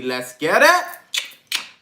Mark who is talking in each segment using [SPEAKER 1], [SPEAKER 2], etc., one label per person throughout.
[SPEAKER 1] Let's get it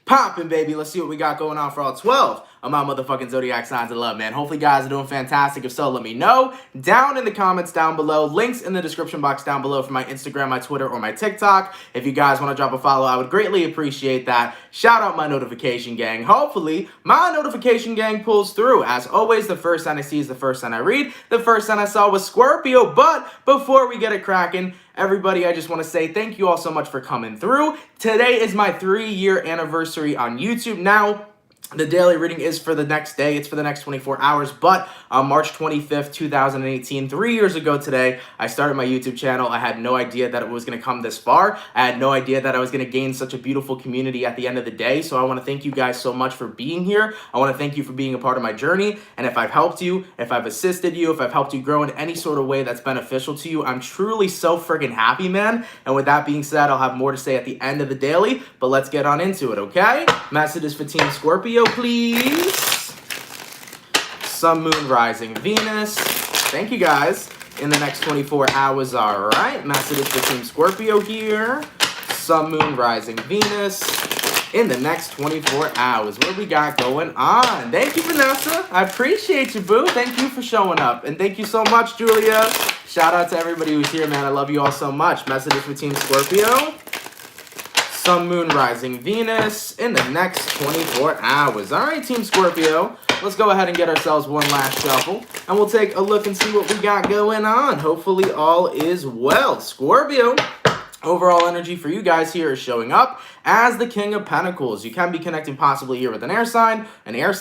[SPEAKER 1] poppin', baby. Let's see what we got going on for all 12 of my motherfucking zodiac signs of love, man. Hopefully, guys are doing fantastic. If so, let me know down in the comments down below. Links in the description box down below for my Instagram, my Twitter, or my TikTok. If you guys want to drop a follow, I would greatly appreciate that. Shout out my notification gang. Hopefully, my notification gang pulls through. As always, the first sign I see is the first sign I read. The first sign I saw was Scorpio. But before we get it cracking, everybody, I just want to say thank you all so much for coming through. Today is my 3-year anniversary on YouTube. Now, the daily reading is for the next day. It's for the next 24 hours. But on March 25th, 2018, 3 years ago today, I started my YouTube channel. I had no idea that it was going to come this far. I had no idea that I was going to gain such a beautiful community at the end of the day. So I want to thank you guys so much for being here. I want to thank you for being a part of my journey. And if I've helped you, if I've assisted you, if I've helped you grow in any sort of way that's beneficial to you, I'm truly so freaking happy, man. And with that being said, I'll have more to say at the end of the daily. But let's get on into it, okay? Messages for Team Scorpio, please. Sun, Moon, Rising, Venus. Thank you, guys. In the next 24 hours, all right. Messages for Team Scorpio here. Sun, Moon, Rising, Venus. In the next 24 hours, what we got going on? Thank you, Vanessa. I appreciate you, boo. Thank you for showing up. And thank you so much, Julia. Shout out to everybody who's here, man. I love you all so much. Messages for Team Scorpio. Sun, Moon, Rising, Venus in the next 24 hours. All right, Team Scorpio, let's go ahead and get ourselves one last shuffle, and we'll take a look and see what we got going on. Hopefully, all is well. Scorpio, overall energy for you guys here is showing up as the King of Pentacles. You can be connecting possibly here with an air sign, an earth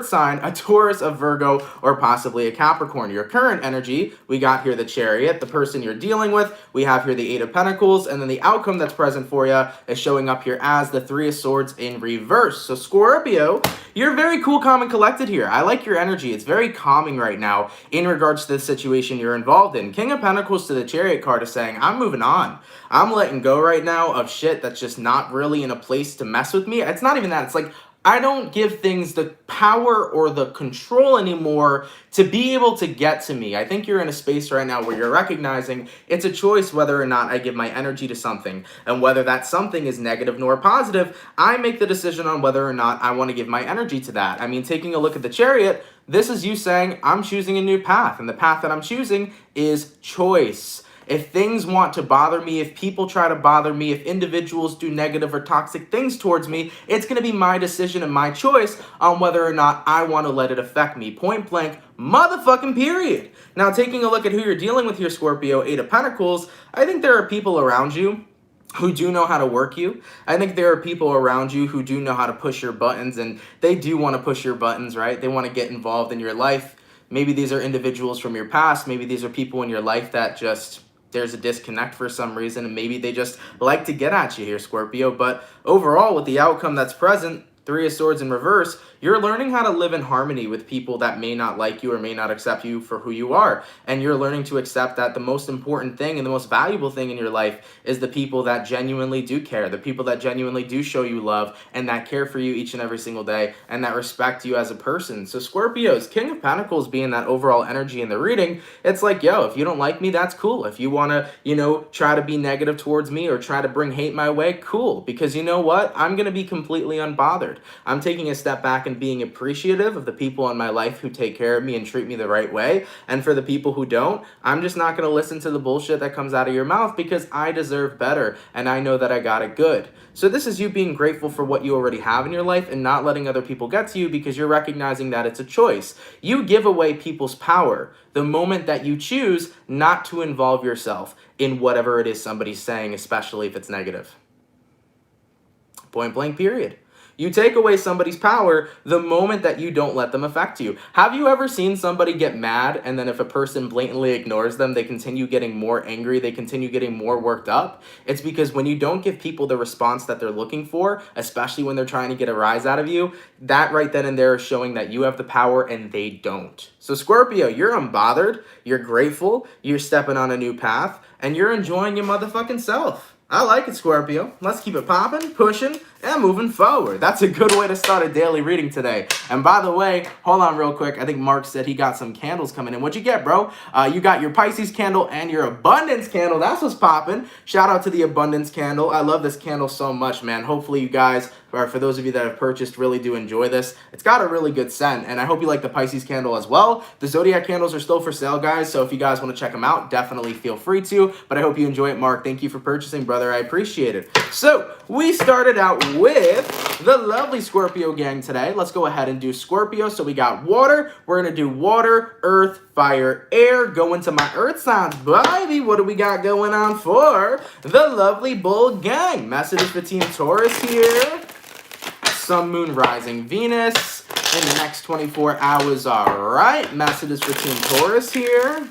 [SPEAKER 1] sign, a Taurus, a Virgo, or possibly a Capricorn. Your current energy, we got here the Chariot, the person you're dealing with. We have here the Eight of Pentacles, and then the outcome that's present for you is showing up here as the Three of Swords in reverse. So Scorpio, you're very cool, calm, and collected here. I like your energy. It's very calming right now in regards to the situation you're involved in. King of Pentacles to the Chariot card is saying, I'm moving on. I'm letting go right now of shit that's just not really in a place to mess with me. It's not even that. It's like, I don't give things the power or the control anymore to be able to get to me. I think you're in a space right now where you're recognizing it's a choice whether or not I give my energy to something. And whether that something is negative nor positive, I make the decision on whether or not I want to give my energy to that. I mean, taking a look at the Chariot, this is you saying, I'm choosing a new path. And the path that I'm choosing is choice. If things want to bother me, if people try to bother me, if individuals do negative or toxic things towards me, it's going to be my decision and my choice on whether or not I want to let it affect me. Point blank, motherfucking period. Now, taking a look at who you're dealing with here, Scorpio, Eight of Pentacles, I think there are people around you who do know how to work you. I think there are people around you who do know how to push your buttons, and they do want to push your buttons, right? They want to get involved in your life. Maybe these are individuals from your past. Maybe these are people in your life that just, there's a disconnect for some reason, and maybe they just like to get at you here, Scorpio. But overall, with the outcome that's present, Three of Swords in reverse, you're learning how to live in harmony with people that may not like you or may not accept you for who you are. And you're learning to accept that the most important thing and the most valuable thing in your life is the people that genuinely do care, the people that genuinely do show you love and that care for you each and every single day and that respect you as a person. So Scorpios, King of Pentacles being that overall energy in the reading, it's like, yo, if you don't like me, that's cool. If you want to, try to be negative towards me or try to bring hate my way, cool. Because you know what? I'm going to be completely unbothered. I'm taking a step back and being appreciative of the people in my life who take care of me and treat me the right way. And for the people who don't, I'm just not going to listen to the bullshit that comes out of your mouth because I deserve better and I know that I got it good. So this is you being grateful for what you already have in your life and not letting other people get to you because you're recognizing that it's a choice. You give away people's power the moment that you choose not to involve yourself in whatever it is somebody's saying, especially if it's negative. Point blank, period. You take away somebody's power the moment that you don't let them affect you. Have you ever seen somebody get mad and then if a person blatantly ignores them, they continue getting more angry, they continue getting more worked up? It's because when you don't give people the response that they're looking for, especially when they're trying to get a rise out of you, that right then and there is showing that you have the power and they don't. So Scorpio, you're unbothered, you're grateful, you're stepping on a new path, and you're enjoying your motherfucking self. I like it, Scorpio. Let's keep it popping, pushing, and moving forward. That's a good way to start a daily reading today. And by the way, hold on real quick. I think Mark said he got some candles coming in. What'd you get, bro? You got your Pisces candle and your abundance candle. That's what's popping. Shout out to the abundance candle. I love this candle so much, man. Hopefully you guys, or for those of you that have purchased, really do enjoy this. It's got a really good scent, and I hope you like the Pisces candle as well. The Zodiac candles are still for sale, guys, so if you guys want to check them out, definitely feel free to. But I hope you enjoy it, Mark. Thank you for purchasing, brother. I appreciate it. So we started out with the lovely Scorpio gang today. Let's go ahead and do Scorpio. So we got water. We're going to do water, earth, fire, air. Go into my earth signs, baby. What do we got going on for the lovely bull gang? Messages for Team Taurus here. Sun, Moon, Rising, Venus in the next 24 hours. All right. Messages for Team Taurus here.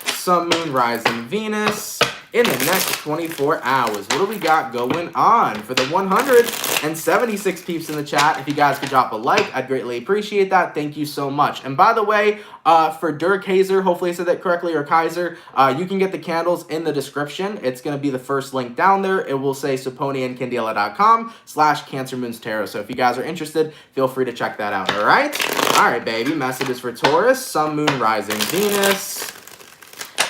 [SPEAKER 1] Sun, Moon, Rising, Venus in the next 24 hours. What do we got going on for the 176 peeps in the chat? If you guys could drop a like, I'd greatly appreciate that. Thank you so much. And by the way, for Dirk Hazer, hopefully I said that correctly, or Kaiser, you can get the candles in the description. It's going to be the first link down there. It will say saponiandcandela.com/CancerMoonsTarot. So if you guys are interested, feel free to check that out. All right? All right, baby. Messages for Taurus, Sun, Moon, Rising, Venus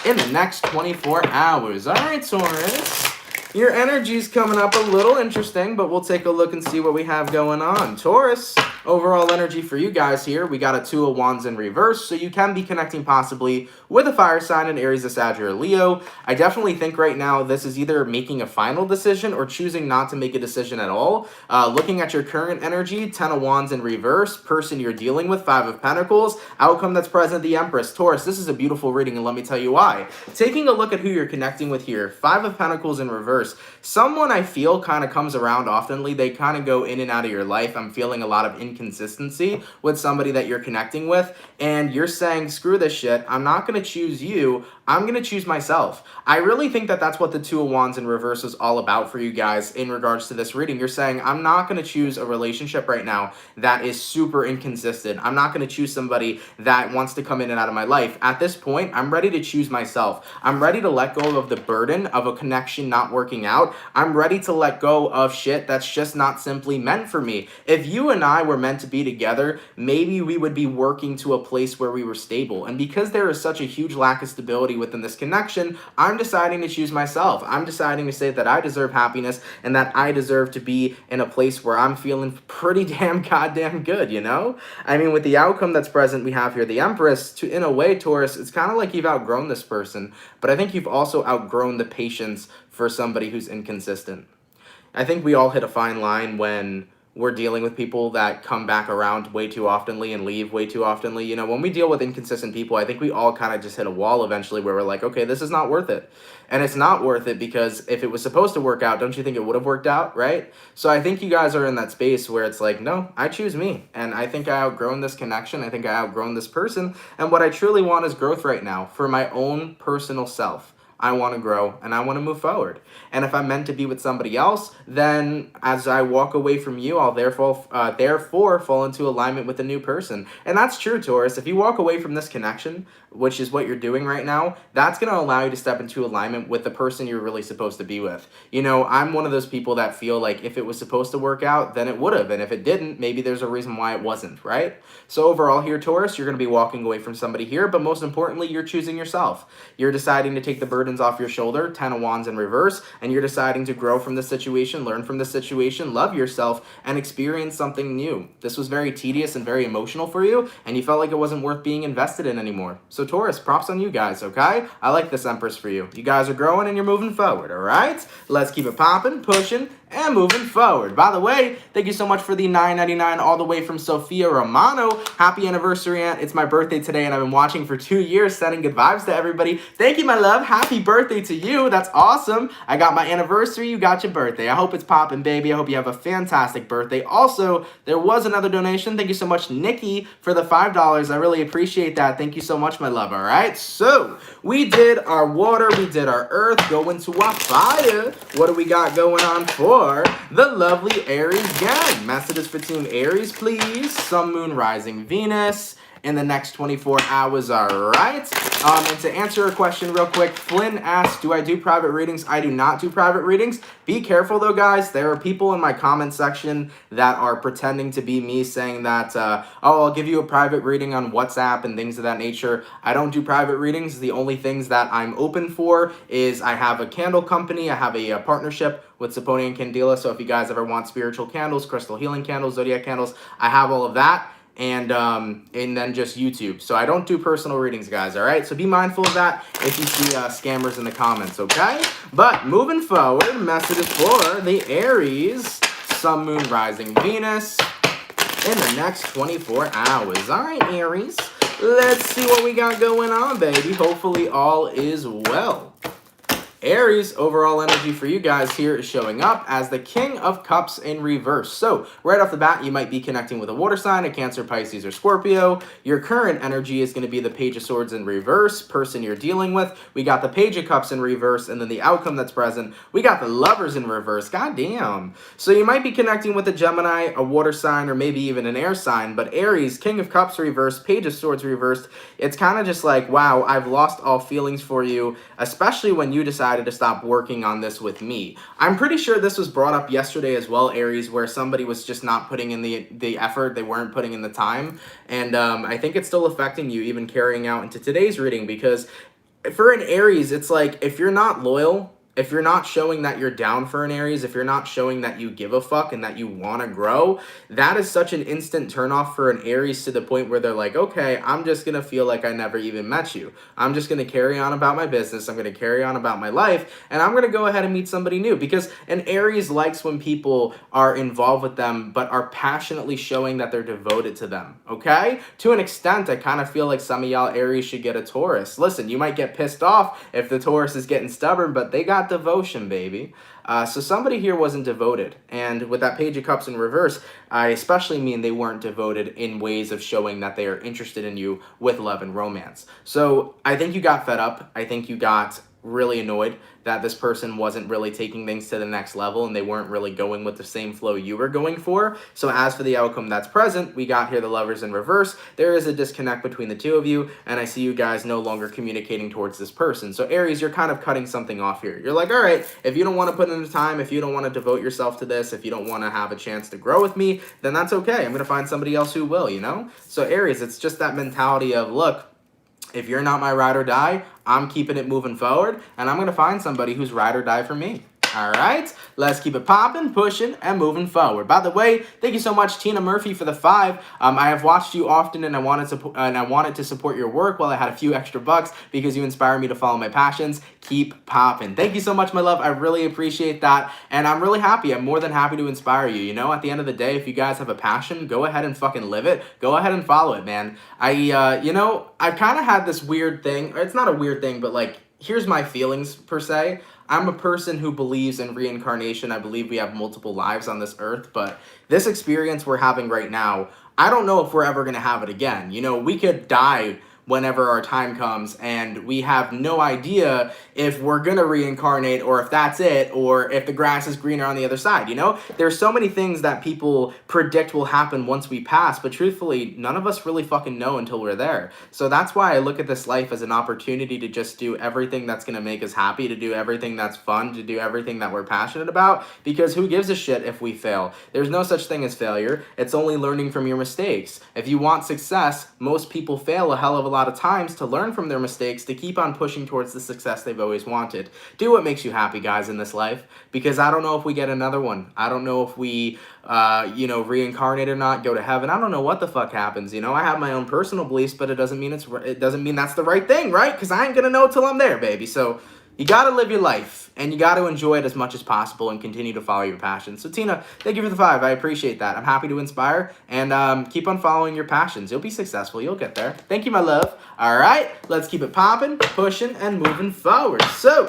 [SPEAKER 1] in the next 24 hours. All right, Taurus. Your energy's coming up a little interesting, but we'll take a look and see what we have going on. Taurus, overall energy for you guys here, we got a Two of Wands in reverse, so you can be connecting possibly with a fire sign in Aries, a Sag, or Leo. I definitely think right now this is either making a final decision or choosing not to make a decision at all. Looking at your current energy, 10 of Wands in reverse, person you're dealing with, 5 of Pentacles, outcome that's present, the Empress. Taurus, this is a beautiful reading, and let me tell you why. Taking a look at who you're connecting with here, 5 of Pentacles in reverse. Someone I feel kind of comes around oftenly. They kind of go in and out of your life. I'm feeling a lot of inconsistency with somebody that you're connecting with, and you're saying, screw this shit. I'm not going to choose you. I'm going to choose myself. I really think that that's what the Two of Wands in reverse is all about for you guys in regards to this reading. You're saying, I'm not going to choose a relationship right now that is super inconsistent. I'm not going to choose somebody that wants to come in and out of my life. At this point, I'm ready to choose myself. I'm ready to let go of the burden of a connection not working out. I'm ready to let go of shit that's just not simply meant for me. If you and I were meant to be together, maybe we would be working to a place where we were stable. And because there is such a huge lack of stability within this connection, I'm deciding to choose myself. I'm deciding to say that I deserve happiness and that I deserve to be in a place where I'm feeling pretty damn goddamn good, you know? I mean, with the outcome that's present, we have here the Empress. In a way, Taurus, it's kind of like you've outgrown this person, but I think you've also outgrown the patience for somebody who's inconsistent. I think we all hit a fine line when we're dealing with people that come back around way too oftenly and leave way too oftenly. You know, when we deal with inconsistent people, I think we all kind of just hit a wall eventually where we're like, okay, this is not worth it. And it's not worth it because if it was supposed to work out, don't you think it would have worked out, right? So I think you guys are in that space where it's like, no, I choose me. And I think I outgrown this connection. I think I outgrown this person. And what I truly want is growth right now for my own personal self. I want to grow and I want to move forward. And if I'm meant to be with somebody else, then as I walk away from you, I'll therefore fall into alignment with a new person. And that's true, Taurus. If you walk away from this connection, which is what you're doing right now, that's going to allow you to step into alignment with the person you're really supposed to be with. You know, I'm one of those people that feel like if it was supposed to work out, then it would have. And if it didn't, maybe there's a reason why it wasn't, right? So overall here, Taurus, you're going to be walking away from somebody here, but most importantly, you're choosing yourself. You're deciding to take the burdens off your shoulder, 10 of Wands in reverse, and you're deciding to grow from this situation, learn from this situation, love yourself, and experience something new. This was very tedious and very emotional for you, and you felt like it wasn't worth being invested in anymore. So Taurus, props on you guys, okay? I like this Empress for you. You guys are growing and you're moving forward, all right? Let's keep it popping, pushing, and moving forward. By the way, thank you so much for the $9.99 all the way from Sophia Romano. Happy anniversary, Aunt. It's my birthday today, and I've been watching for 2 years, sending good vibes to everybody. Thank you, my love. Happy birthday to you. That's awesome. I got my anniversary. You got your birthday. I hope it's popping, baby. I hope you have a fantastic birthday. Also, there was another donation. Thank you so much, Nikki, for the $5. I really appreciate that. Thank you so much, my love, all right? So, we did our water. We did our earth. Go into our fire. What do we got going on for the lovely Aries gang? Messages for Team Aries, please. Sun, Moon, Rising, Venus in the next 24 hours, all right? And to answer a question real quick, Flynn asked, do I do private readings? I do not do private readings. Be careful though, guys. There are people in my comment section that are pretending to be me, saying that, oh, I'll give you a private reading on WhatsApp and things of that nature. I don't do private readings. The only things that I'm open for is I have a candle company. I have a partnership with Saponia and Candela. So if you guys ever want spiritual candles, crystal healing candles, zodiac candles, I have all of that. And then just YouTube. So I don't do personal readings, guys, all right? So be mindful of that if you see scammers in the comments, okay? But moving forward, messages for the Aries, Sun, Moon, Rising, Venus in the next 24 hours. All right, Aries, let's see what we got going on, baby. Hopefully all is well. Aries, overall energy for you guys here is showing up as the King of Cups in reverse. So right off the bat, you might be connecting with a water sign, a Cancer, Pisces, or Scorpio. Your current energy is going to be the Page of Swords in reverse, person you're dealing with. We got the Page of Cups in reverse, and then the outcome that's present, we got the Lovers in reverse. God damn. So you might be connecting with a Gemini, a water sign, or maybe even an air sign, but Aries, King of Cups reversed, Page of Swords reversed. It's kind of just like, wow, I've lost all feelings for you, especially when you decided to stop working on this with me. I'm pretty sure this was brought up yesterday as well, Aries, where somebody was just not putting in the effort, they weren't putting in the time, and I think it's still affecting you even carrying out into today's reading, because for an Aries, it's like, if you're not loyal, if you're not showing that you're down for an Aries, if you're not showing that you give a fuck and that you want to grow, that is such an instant turnoff for an Aries, to the point where they're like, okay, I'm just going to feel like I never even met you. I'm just going to carry on about my business. I'm going to carry on about my life, and I'm going to go ahead and meet somebody new, because an Aries likes when people are involved with them but are passionately showing that they're devoted to them, okay? To an extent, I kind of feel like some of y'all Aries should get a Taurus. Listen, you might get pissed off if the Taurus is getting stubborn, but they got devotion, baby. So somebody here wasn't devoted, and with that Page of Cups in reverse, I especially mean they weren't devoted in ways of showing that they are interested in you with love and romance. So I think you got fed up. I think you got really annoyed that this person wasn't really taking things to the next level, and they weren't really going with the same flow you were going for. So as for the outcome that's present, we got here the Lovers in reverse. There is a disconnect between the two of you, and I see you guys no longer communicating towards this person. So Aries, you're kind of cutting something off here. You're like, all right, if you don't want to put in the time, if you don't want to devote yourself to this, if you don't want to have a chance to grow with me, then that's okay. I'm going to find somebody else who will, you know? So Aries, it's just that mentality of, look, if you're not my ride or die, I'm keeping it moving forward, and I'm going to find somebody who's ride or die for me. All right, let's keep it popping, pushing, and moving forward. By the way, thank you so much, Tina Murphy, for the 5. I have watched you often, and I wanted to support your work while I had a few extra bucks, because you inspire me to follow my passions. Keep popping. Thank you so much, my love. I really appreciate that, and I'm really happy. I'm more than happy to inspire you. You know, at the end of the day, if you guys have a passion, go ahead and fucking live it. Go ahead and follow it, man. You know, I've kind of had this weird thing, or it's not a weird thing, but like, here's my feelings per se. I'm a person who believes in reincarnation. I believe we have multiple lives on this earth, but this experience we're having right now, I don't know if we're ever going to have it again. You know, we could die whenever our time comes, and we have no idea if we're gonna reincarnate, or if that's it, or if the grass is greener on the other side, you know? There's so many things that people predict will happen once we pass, but truthfully, none of us really fucking know until we're there. So that's why I look at this life as an opportunity to just do everything that's gonna make us happy, to do everything that's fun, to do everything that we're passionate about, because who gives a shit if we fail? There's no such thing as failure. It's only learning from your mistakes. If you want success, most people fail a hell of a lot of times to learn from their mistakes, to keep on pushing towards the success they've always wanted. Do what makes you happy, guys, in this life, because I don't know if we get another one. I don't know if we, you know, reincarnate or not, go to heaven. I don't know what the fuck happens, you know? I have my own personal beliefs, but it doesn't mean that's the right thing, right? Because I ain't gonna know till I'm there, baby. So you gotta live your life, and you gotta enjoy it as much as possible, and continue to follow your passions. So Tina, thank you for the 5. I appreciate that. I'm happy to inspire, and keep on following your passions. You'll be successful. You'll get there. Thank you, my love. All right, let's keep it popping, pushing, and moving forward. So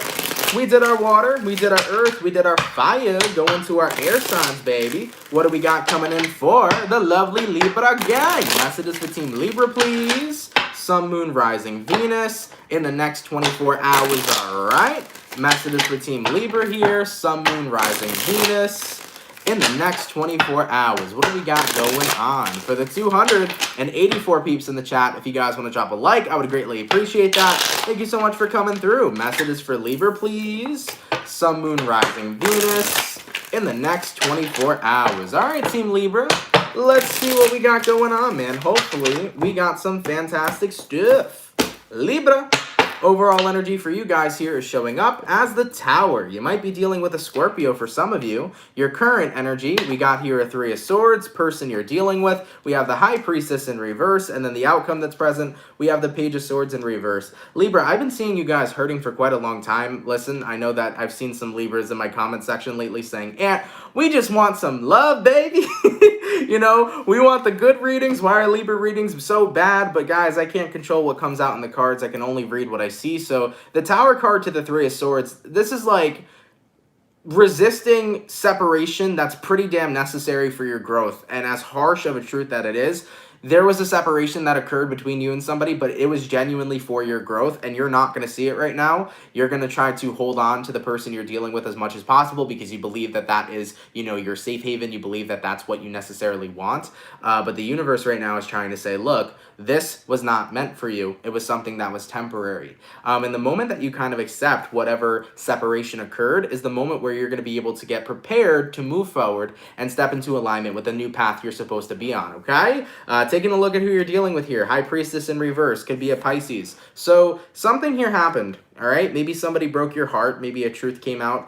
[SPEAKER 1] we did our water, we did our earth, we did our fire, going to our air signs, baby. What do we got coming in for the lovely Libra gang? Messages for Team Libra, please. Sun, Moon, Rising, Venus in the next 24 hours, all right? Messages for Team Libra here. Sun, Moon, Rising, Venus in the next 24 hours. What do we got going on? For the 284 peeps in the chat, if you guys want to drop a like, I would greatly appreciate that. Thank you so much for coming through. Messages for Libra, please. Sun, Moon, Rising, Venus in the next 24 hours. All right, Team Libra, let's see what we got going on, man. Hopefully, we got some fantastic stuff. Libra. Overall energy for you guys here is showing up as the Tower. You might be dealing with a Scorpio for some of you. Your current energy, we got here a Three of Swords, person you're dealing with. We have the High Priestess in reverse, and then the outcome that's present, we have the Page of Swords in reverse. Libra, I've been seeing you guys hurting for quite a long time. Listen, I know that I've seen some Libras in my comment section lately saying, we just want some love, baby. You know, we want the good readings. Why are Libra readings so bad? But guys, I can't control what comes out in the cards. I can only read what I see. So the Tower card to the Three of Swords, this is like resisting separation that's pretty damn necessary for your growth. And as harsh of a truth that it is, there was a separation that occurred between you and somebody, but it was genuinely for your growth, and you're not going to see it right now. You're going to try to hold on to the person you're dealing with as much as possible because you believe that that is, you know, your safe haven. You believe that that's what you necessarily want. But the universe right now is trying to say, look, this was not meant for you. It was something that was temporary. And the moment that you kind of accept whatever separation occurred is the moment where you're going to be able to get prepared to move forward and step into alignment with the new path you're supposed to be on, okay? Taking a look at who you're dealing with here. High Priestess in reverse. Could be a Pisces. So something here happened, all right? Maybe somebody broke your heart. Maybe a truth came out.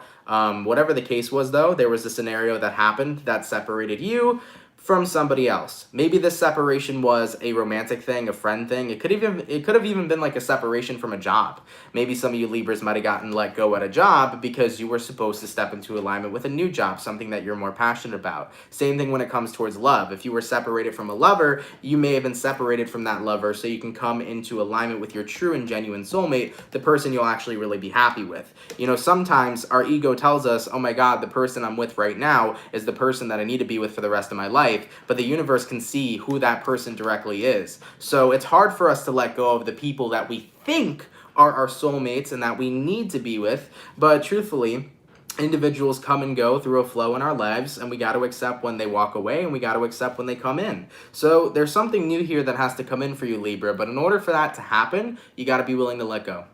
[SPEAKER 1] Whatever the case was, though, there was a scenario that happened that separated you from somebody else. Maybe this separation was a romantic thing, a friend thing. It could have even been like a separation from a job. Maybe some of you Libras might have gotten let go at a job because you were supposed to step into alignment with a new job, something that you're more passionate about. Same thing when it comes towards love. If you were separated from a lover, you may have been separated from that lover so you can come into alignment with your true and genuine soulmate, the person you'll actually really be happy with. You know, sometimes our ego tells us, oh my God, the person I'm with right now is the person that I need to be with for the rest of my life. But the universe can see who that person directly is. So it's hard for us to let go of the people that we think are our soulmates and that we need to be with. But truthfully, individuals come and go through a flow in our lives, and we got to accept when they walk away, and we got to accept when they come in. So there's something new here that has to come in for you, Libra. But in order for that to happen, you got to be willing to let go.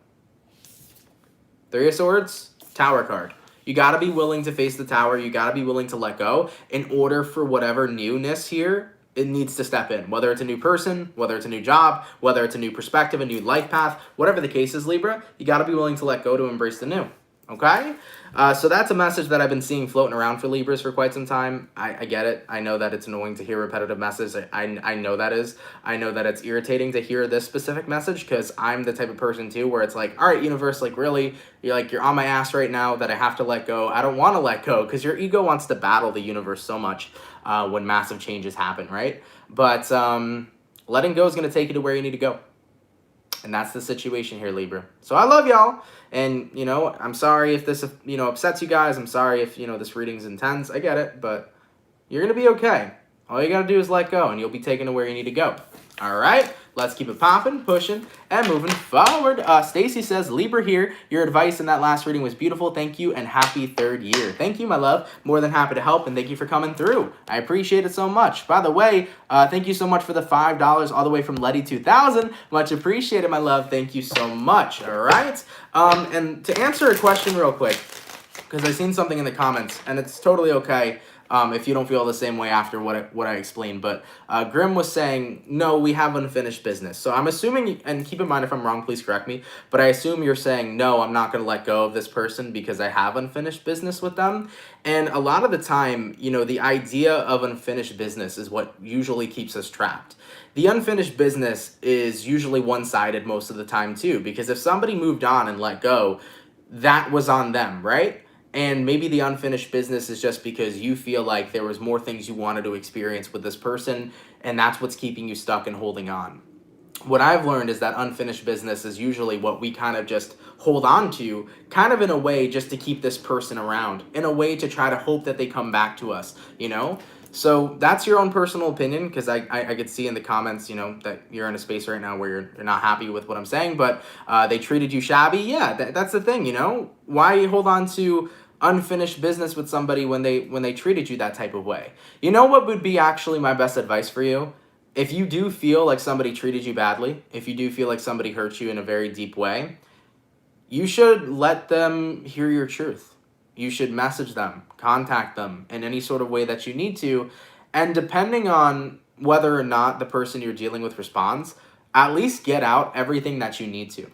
[SPEAKER 1] Three of Swords, Tower card. You got to be willing to face the Tower. You got to be willing to let go in order for whatever newness here, it needs to step in. Whether it's a new person, whether it's a new job, whether it's a new perspective, a new life path, whatever the case is, Libra, you got to be willing to let go to embrace the new. Okay? So that's a message that I've been seeing floating around for Libras for quite some time. I get it. I know that it's annoying to hear repetitive messages. I know that is. I know that it's irritating to hear this specific message because I'm the type of person too where it's like, all right, universe, like really, you're on my ass right now that I have to let go. I don't want to let go because your ego wants to battle the universe so much when massive changes happen, right? But letting go is going to take you to where you need to go. And that's the situation here, Libra. So I love y'all. And, you know, I'm sorry if this, upsets you guys. I'm sorry if, this reading's intense. I get it. But you're going to be okay. All you got to do is let go, and you'll be taken to where you need to go. All right? Let's keep it popping, pushing, and moving forward. Stacy says, Libra here. Your advice in that last reading was beautiful. Thank you, and happy 3rd year. Thank you, my love. More than happy to help, and thank you for coming through. I appreciate it so much. By the way, thank you so much for the $5 all the way from Letty2000. Much appreciated, my love. Thank you so much. All right? And to answer a question real quick, because I've seen something in the comments, and it's totally okay if you don't feel the same way after what I explained. But Grim was saying, no, we have unfinished business. So I'm assuming, and keep in mind if I'm wrong, please correct me, but I assume you're saying, no, I'm not going to let go of this person because I have unfinished business with them. And a lot of the time, the idea of unfinished business is what usually keeps us trapped. The unfinished business is usually one-sided most of the time too, because if somebody moved on and let go, that was on them, right? And maybe the unfinished business is just because you feel like there was more things you wanted to experience with this person, and that's what's keeping you stuck and holding on. What I've learned is that unfinished business is usually what we kind of just hold on to, kind of in a way just to keep this person around, in a way to try to hope that they come back to us, So that's your own personal opinion, because I could see in the comments, that you're in a space right now where you're not happy with what I'm saying, but they treated you shabby. Yeah, that's the thing, Why hold on to unfinished business with somebody when they treated you that type of way. You know what would be actually my best advice for you? If you do feel like somebody treated you badly, if you do feel like somebody hurt you in a very deep way, you should let them hear your truth. You should message them, contact them in any sort of way that you need to. And depending on whether or not the person you're dealing with responds, at least get out everything that you need to.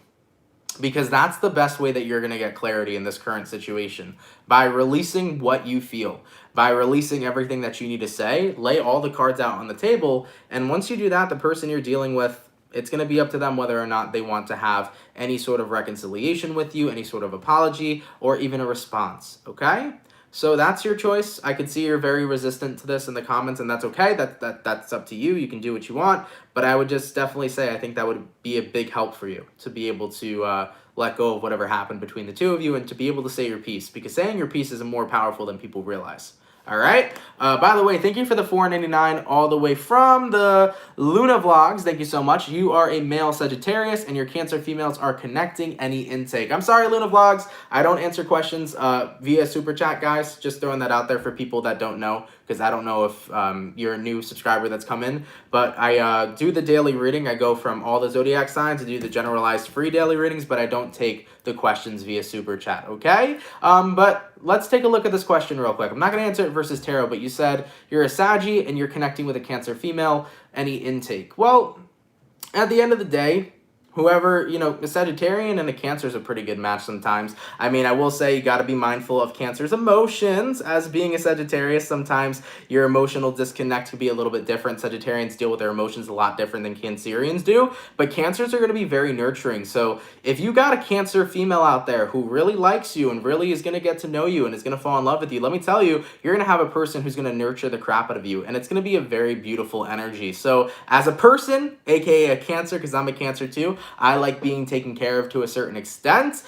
[SPEAKER 1] Because that's the best way that you're going to get clarity in this current situation. By releasing what you feel. By releasing everything that you need to say. Lay all the cards out on the table. And once you do that, the person you're dealing with, it's going to be up to them whether or not they want to have any sort of reconciliation with you, any sort of apology, or even a response. Okay? So that's your choice. I can see you're very resistant to this in the comments, and that's okay. That's up to you. You can do what you want. But I would just definitely say I think that would be a big help for you to be able to let go of whatever happened between the two of you and to be able to say your piece. Because saying your piece is more powerful than people realize. All right. By the way, thank you for the $4.99 all the way from the Luna Vlogs. Thank you so much. You are a male Sagittarius, and your Cancer females are connecting any intake. I'm sorry, Luna Vlogs. I don't answer questions via Super Chat, guys. Just throwing that out there for people that don't know, because I don't know if you're a new subscriber that's come in. But I do the daily reading. I go from all the zodiac signs to do the generalized free daily readings, but I don't take the questions via Super Chat, okay? But let's take a look at this question real quick. I'm not going to answer it versus tarot, but you said you're a Saggy and you're connecting with a Cancer female. Any intake? Well, at the end of the day, whoever, you know, a Sagittarian and a Cancer is a pretty good match sometimes. I mean, I will say you got to be mindful of Cancer's emotions. As being a Sagittarius, sometimes your emotional disconnect can be a little bit different. Sagittarians deal with their emotions a lot different than Cancerians do, but Cancers are going to be very nurturing. So if you got a Cancer female out there who really likes you and really is going to get to know you and is going to fall in love with you, let me tell you, you're going to have a person who's going to nurture the crap out of you, and it's going to be a very beautiful energy. So as a person, aka a Cancer, because I'm a Cancer too, I like being taken care of to a certain extent.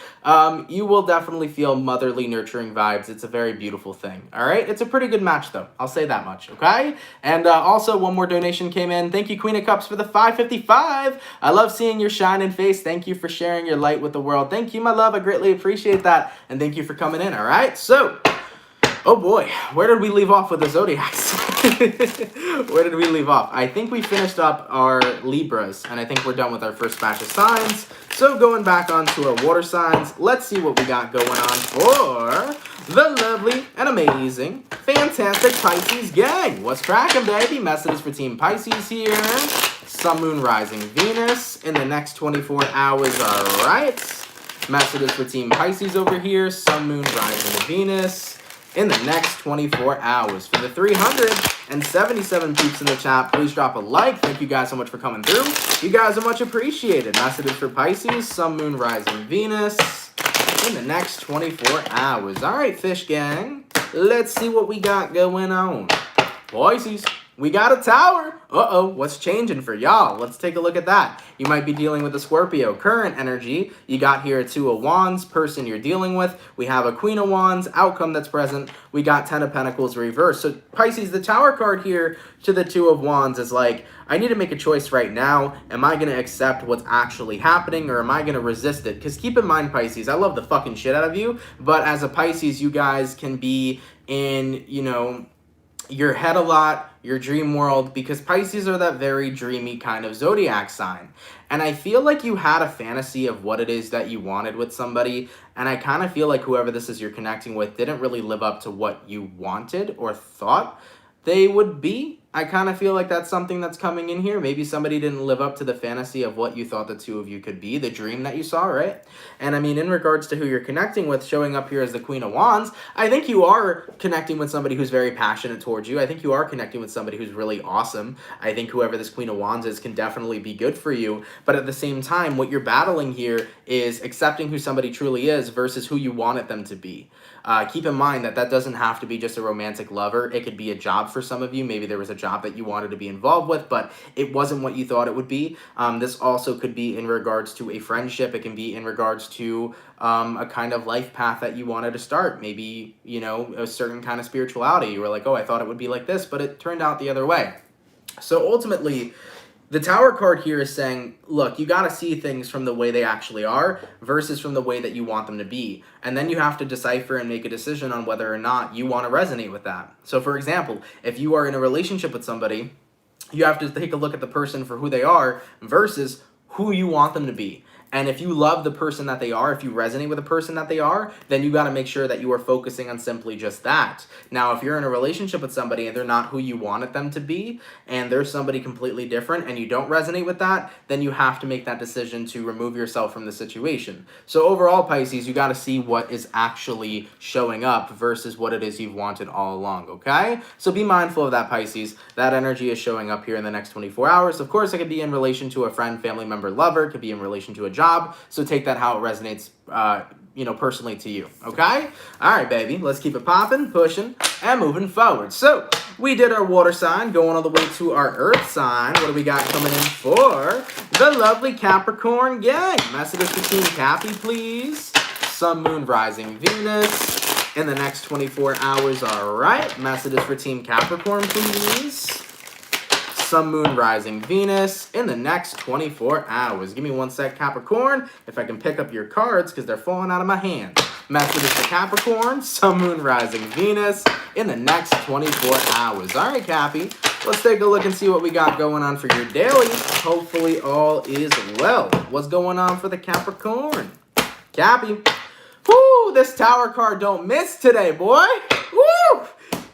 [SPEAKER 1] You will definitely feel motherly, nurturing vibes. It's a very beautiful thing. All right? It's a pretty good match, though. I'll say that much, okay? And also, one more donation came in. Thank you, Queen of Cups, for the $5.55. I love seeing your shining face. Thank you for sharing your light with the world. Thank you, my love. I greatly appreciate that. And thank you for coming in, all right? So, oh boy, where did we leave off with the zodiacs? Where did we leave off? I think we finished up our Libras, and I think we're done with our first batch of signs. So going back onto our water signs, let's see what we got going on for the lovely and amazing, fantastic Pisces gang. What's cracking, baby? Messages for Team Pisces here. Sun, Moon, Rising, Venus in the next 24 hours, all right. Messages for Team Pisces over here. Sun, Moon, Rising, Venus in the next 24 hours. For the 377 peeps in the chat, please drop a like. Thank you guys so much for coming through. You guys are much appreciated. Messages for Pisces, Sun, Moon, Rising, Venus in the next 24 hours. All right, fish gang. Let's see what we got going on. Pisces, we got a tower. Uh-oh, what's changing for y'all? Let's take a look at that. You might be dealing with a Scorpio. Current energy, you got here a Two of Wands, person you're dealing with. We have a Queen of Wands, outcome that's present. We got Ten of Pentacles reversed. So Pisces, the Tower card here to the Two of Wands is like, I need to make a choice right now. Am I going to accept what's actually happening, or am I going to resist it? Because keep in mind, Pisces, I love the fucking shit out of you, but as a Pisces, you guys can be in, you know, your head a lot, your dream world, because Pisces are that very dreamy kind of zodiac sign. And I feel like you had a fantasy of what it is that you wanted with somebody, and I kind of feel like whoever this is you're connecting with didn't really live up to what you wanted or thought they would be. I kind of feel like that's something that's coming in here. Maybe somebody didn't live up to the fantasy of what you thought the two of you could be, the dream that you saw, right? And I mean, in regards to who you're connecting with, showing up here as the Queen of Wands, I think you are connecting with somebody who's very passionate towards you. I think you are connecting with somebody who's really awesome. I think whoever this Queen of Wands is can definitely be good for you. But at the same time, what you're battling here is accepting who somebody truly is versus who you wanted them to be. Keep in mind that that doesn't have to be just a romantic lover. It could be a job for some of you. Maybe there was a job that you wanted to be involved with, but it wasn't what you thought it would be. This also could be in regards to a friendship. It can be in regards to a kind of life path that you wanted to start. Maybe, you know, a certain kind of spirituality. You were like, oh, I thought it would be like this, but it turned out the other way. So ultimately, The Tower card here is saying, look, you got to see things from the way they actually are versus from the way that you want them to be. And then you have to decipher and make a decision on whether or not you want to resonate with that. So, for example, if you are in a relationship with somebody, you have to take a look at the person for who they are versus who you want them to be. And if you love the person that they are, if you resonate with the person that they are, then you got to make sure that you are focusing on simply just that. Now, if you're in a relationship with somebody and they're not who you wanted them to be, and they're somebody completely different and you don't resonate with that, then you have to make that decision to remove yourself from the situation. So overall, Pisces, you got to see what is actually showing up versus what it is you've wanted all along, okay? So be mindful of that, Pisces. That energy is showing up here in the next 24 hours. Of course, it could be in relation to a friend, family member, lover. It could be in relation to a job. So take that how it resonates, personally to you. Okay? All right, baby. Let's keep it popping, pushing, and moving forward. So we did our water sign, going all the way to our earth sign. What do we got coming in for the lovely Capricorn gang? Messages for Team Cappy, please. Sun, Moon, Rising, Venus in the next 24 hours. All right. Messages for Team Capricorn, please. Sun, Moon, Rising, Venus in the next 24 hours. Give me one sec, Capricorn, if I can pick up your cards because they're falling out of my hand. Messages for Capricorn, Sun, Moon, Rising, Venus in the next 24 hours. All right, Cappy, let's take a look and see what we got going on for your daily. Hopefully all is well. What's going on for the Capricorn? Cappy. Whoo, this Tower card don't miss today, boy. Woo!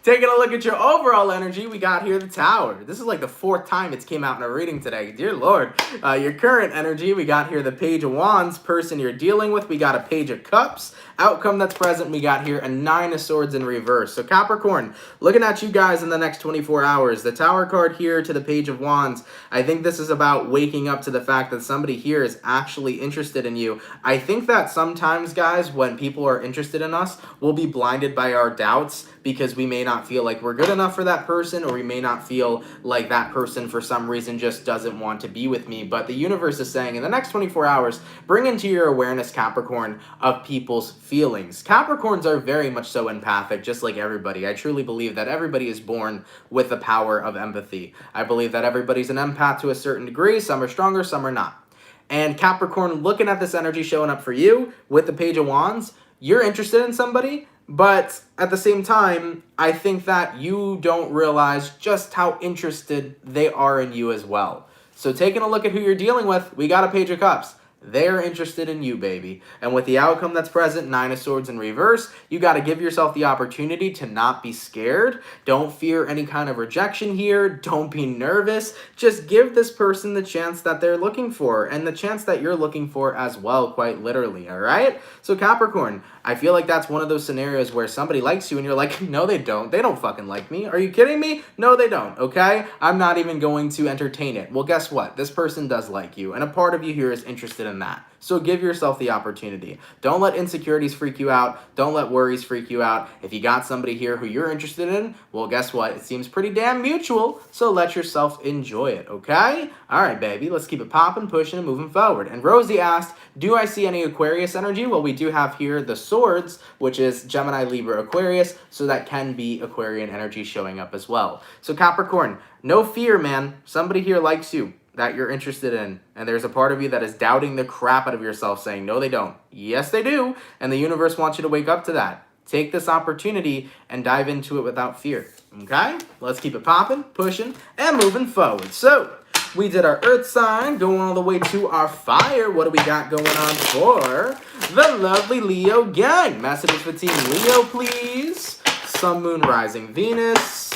[SPEAKER 1] Taking a look at your overall energy, we got here the Tower. This is like the 4th time it's came out in a reading today. Dear Lord. Your current energy, we got here the Page of Wands. Person you're dealing with, we got a Page of Cups. Outcome that's present, we got here a 9 of Swords in reverse. So Capricorn, looking at you guys in the next 24 hours. The Tower card here to the Page of Wands. I think this is about waking up to the fact that somebody here is actually interested in you. I think that sometimes, guys, when people are interested in us, we'll be blinded by our doubts because we may not feel like we're good enough for that person, or we may not feel like that person for some reason just doesn't want to be with me. But the universe is saying in the next 24 hours, bring into your awareness, Capricorn, of people's feelings. Capricorns are very much so empathic, just like everybody. I truly believe that everybody is born with the power of empathy. I believe that everybody's an empath to a certain degree. Some are stronger, some are not. And Capricorn, looking at this energy showing up for you with the Page of Wands, you're interested in somebody, but at the same time, I think that you don't realize just how interested they are in you as well. So taking a look at who you're dealing with, we got a Page of Cups. They're interested in you, baby. And with the outcome that's present, 9 of Swords in reverse, you got to give yourself the opportunity to not be scared. Don't fear any kind of rejection here. Don't be nervous. Just give this person the chance that they're looking for, and the chance that you're looking for as well, quite literally, all right? So Capricorn, I feel like that's one of those scenarios where somebody likes you and you're like, no, they don't. They don't fucking like me. Are you kidding me? No, they don't, okay? I'm not even going to entertain it. Well, guess what? This person does like you, and a part of you here is interested in that. So give yourself the opportunity. Don't let insecurities freak you out. Don't let worries freak you out. If you got somebody here who you're interested in, well, guess what? It seems pretty damn mutual, so let yourself enjoy it, okay? All right, baby, let's keep it popping, pushing, and moving forward. And Rosie asked, do I see any Aquarius energy? Well, we do have here the Swords, which is Gemini, Libra, Aquarius, so that can be Aquarian energy showing up as well. So Capricorn, no fear, man. Somebody here likes you, that you're interested in, and there's a part of you that is doubting the crap out of yourself, saying, no, they don't. Yes, they do, and the universe wants you to wake up to that. Take this opportunity and dive into it without fear, okay? Let's keep it popping, pushing, and moving forward. So, we did our earth sign, going all the way to our fire. What do we got going on for the lovely Leo gang? Messages for Team Leo, please. Sun, Moon, Rising, Venus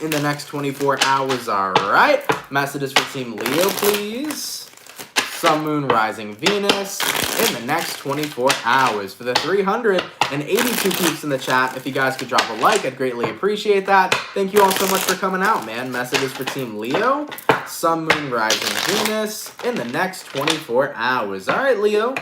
[SPEAKER 1] in the next 24 hours, all right? Messages for Team Leo, please. Sun, Moon, Rising, Venus in the next 24 hours. For the 382 peeps in the chat, if you guys could drop a like, I'd greatly appreciate that. Thank you all so much for coming out, man. Messages for Team Leo. Sun, Moon, Rising, Venus in the next 24 hours. All right, Leo,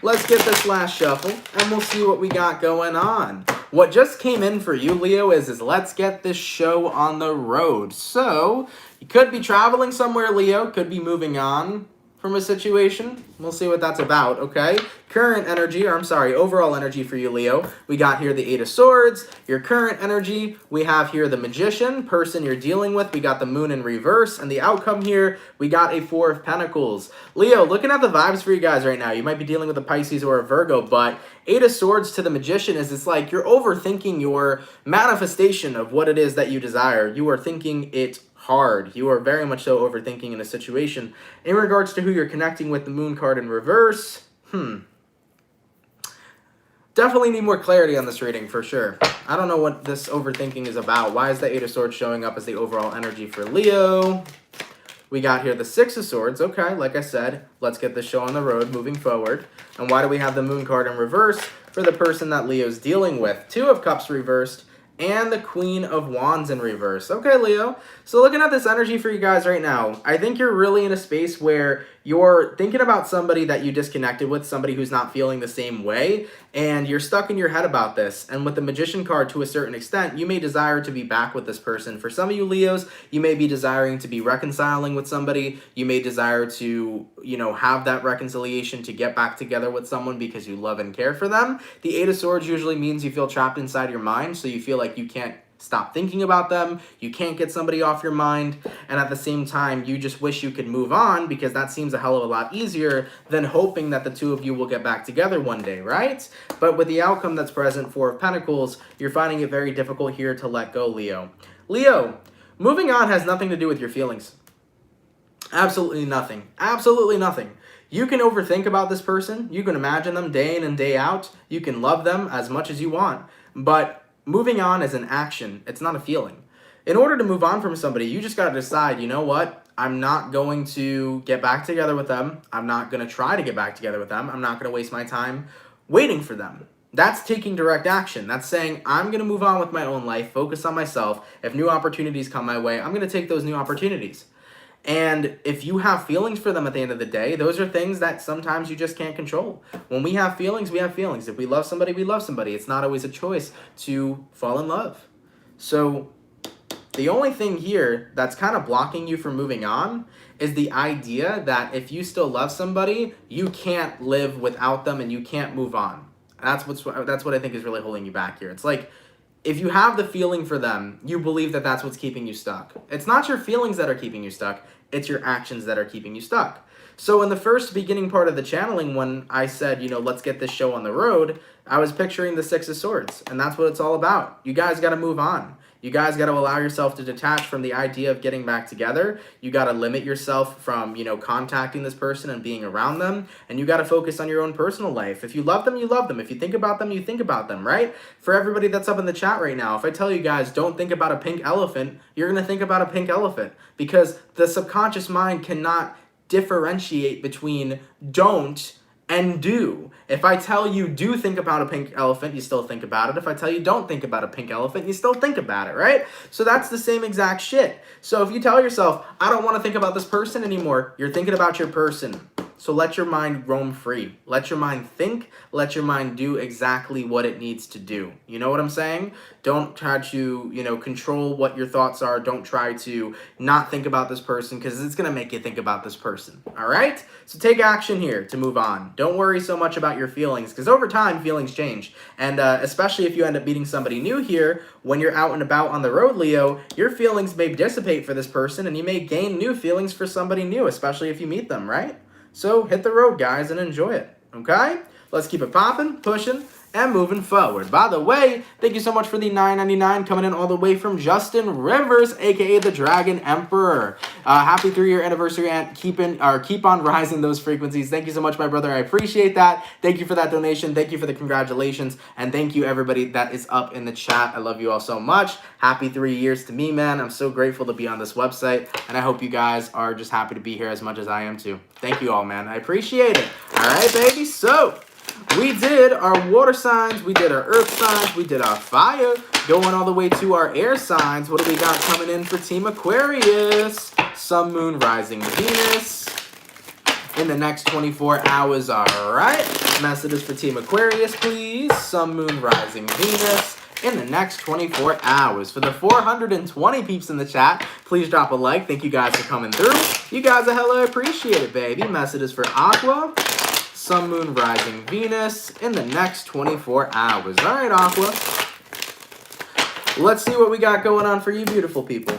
[SPEAKER 1] let's get this last shuffle, and we'll see what we got going on. What just came in for you, Leo, is let's get this show on the road. So, you could be traveling somewhere, Leo. Could be moving on. from a situation. We'll see what that's about, okay? Current energy, or I'm sorry, overall energy for you, Leo. We got here the Eight of Swords. Your current energy, we have here the Magician, person you're dealing with. We got the Moon in reverse. And the outcome here, we got a Four of Pentacles. Leo, looking at the vibes for you guys right now, you might be dealing with a Pisces or a Virgo, but Eight of Swords to the Magician is it's like you're overthinking your manifestation of what it is that you desire. You are thinking it hard. You are very much so overthinking in a situation. In regards to who you're connecting with, the Moon card in reverse, definitely need more clarity on this reading for sure. I don't know what this overthinking is about. Why is the Eight of Swords showing up as the overall energy for Leo? We got here the Six of Swords. Okay, like I said, let's get the show on the road moving forward. And why do we have the Moon card in reverse? For the person that Leo's dealing with. Two of Cups reversed. And the Queen of Wands in reverse. Okay, Leo. So looking at this energy for you guys right now, I think you're really in a space where you're thinking about somebody that you disconnected with, somebody who's not feeling the same way, and you're stuck in your head about this. And with the Magician card, to a certain extent, you may desire to be back with this person. For some of you Leos, you may be desiring to be reconciling with somebody. You may desire to, have that reconciliation to get back together with someone because you love and care for them. The Eight of Swords usually means you feel trapped inside your mind, so you feel like you can't stop thinking about them, you can't get somebody off your mind, and at the same time, you just wish you could move on because that seems a hell of a lot easier than hoping that the two of you will get back together one day, right? But with the outcome that's present, Four of Pentacles, you're finding it very difficult here to let go, Leo. Leo, moving on has nothing to do with your feelings. Absolutely nothing. Absolutely nothing. You can overthink about this person, you can imagine them day in and day out, you can love them as much as you want, but moving on is an action. It's not a feeling. In order to move on from somebody, you just got to decide, you know what? I'm not going to get back together with them. I'm not going to try to get back together with them. I'm not going to waste my time waiting for them. That's taking direct action. That's saying, I'm going to move on with my own life, focus on myself. If new opportunities come my way, I'm going to take those new opportunities. And if you have feelings for them at the end of the day, those are things that sometimes you just can't control. When we have feelings, we have feelings. If we love somebody, we love somebody. It's not always a choice to fall in love. So the only thing here that's kind of blocking you from moving on is the idea that if you still love somebody, you can't live without them and you can't move on. That's what I think is really holding you back here. It's like, if you have the feeling for them, you believe that that's what's keeping you stuck. It's not your feelings that are keeping you stuck. It's your actions that are keeping you stuck. So in the first beginning part of the channeling, when I said, let's get this show on the road, I was picturing the Six of Swords. And that's what it's all about. You guys got to move on. You guys got to allow yourself to detach from the idea of getting back together. You got to limit yourself from, contacting this person and being around them. And you got to focus on your own personal life. If you love them, you love them. If you think about them, you think about them, right? For everybody that's up in the chat right now, if I tell you guys don't think about a pink elephant, you're going to think about a pink elephant because the subconscious mind cannot differentiate between don't and do. If I tell you do think about a pink elephant, you still think about it. If I tell you don't think about a pink elephant, you still think about it, right? So that's the same exact shit. So if you tell yourself, I don't want to think about this person anymore, you're thinking about your person. So let your mind roam free. Let your mind think. Let your mind do exactly what it needs to do. You know what I'm saying? Don't try to, control what your thoughts are. Don't try to not think about this person because it's going to make you think about this person. All right? So take action here to move on. Don't worry so much about your feelings because over time, feelings change. And especially if you end up meeting somebody new here, when you're out and about on the road, Leo, your feelings may dissipate for this person and you may gain new feelings for somebody new, especially if you meet them, right? So hit the road, guys, and enjoy it, okay? Let's keep it popping, pushing, and moving forward. By the way, thank you so much for the $9.99 coming in all the way from Justin Rivers, a.k.a. the Dragon Emperor. Happy 3-year anniversary and keep on rising those frequencies. Thank you so much, my brother. I appreciate that. Thank you for that donation. Thank you for the congratulations. And thank you, everybody that is up in the chat. I love you all so much. Happy 3 years to me, man. I'm so grateful to be on this website. And I hope you guys are just happy to be here as much as I am, too. Thank you all, man. I appreciate it. All right, baby. So we did our water signs, we did our earth signs, we did our fire, going all the way to our air signs. What do we got coming in for Team Aquarius? Sun, Moon, Rising, Venus in the next 24 hours, all right? Messages for Team Aquarius, please. Sun, Moon, Rising, Venus in the next 24 hours. For the 420 peeps in the chat, please drop a like. Thank you guys for coming through. You guys are hella appreciated, baby. Messages for Aqua, Sun, Moon, Rising, Venus in the next 24 hours. All right, Aqua. Let's see what we got going on for you beautiful people.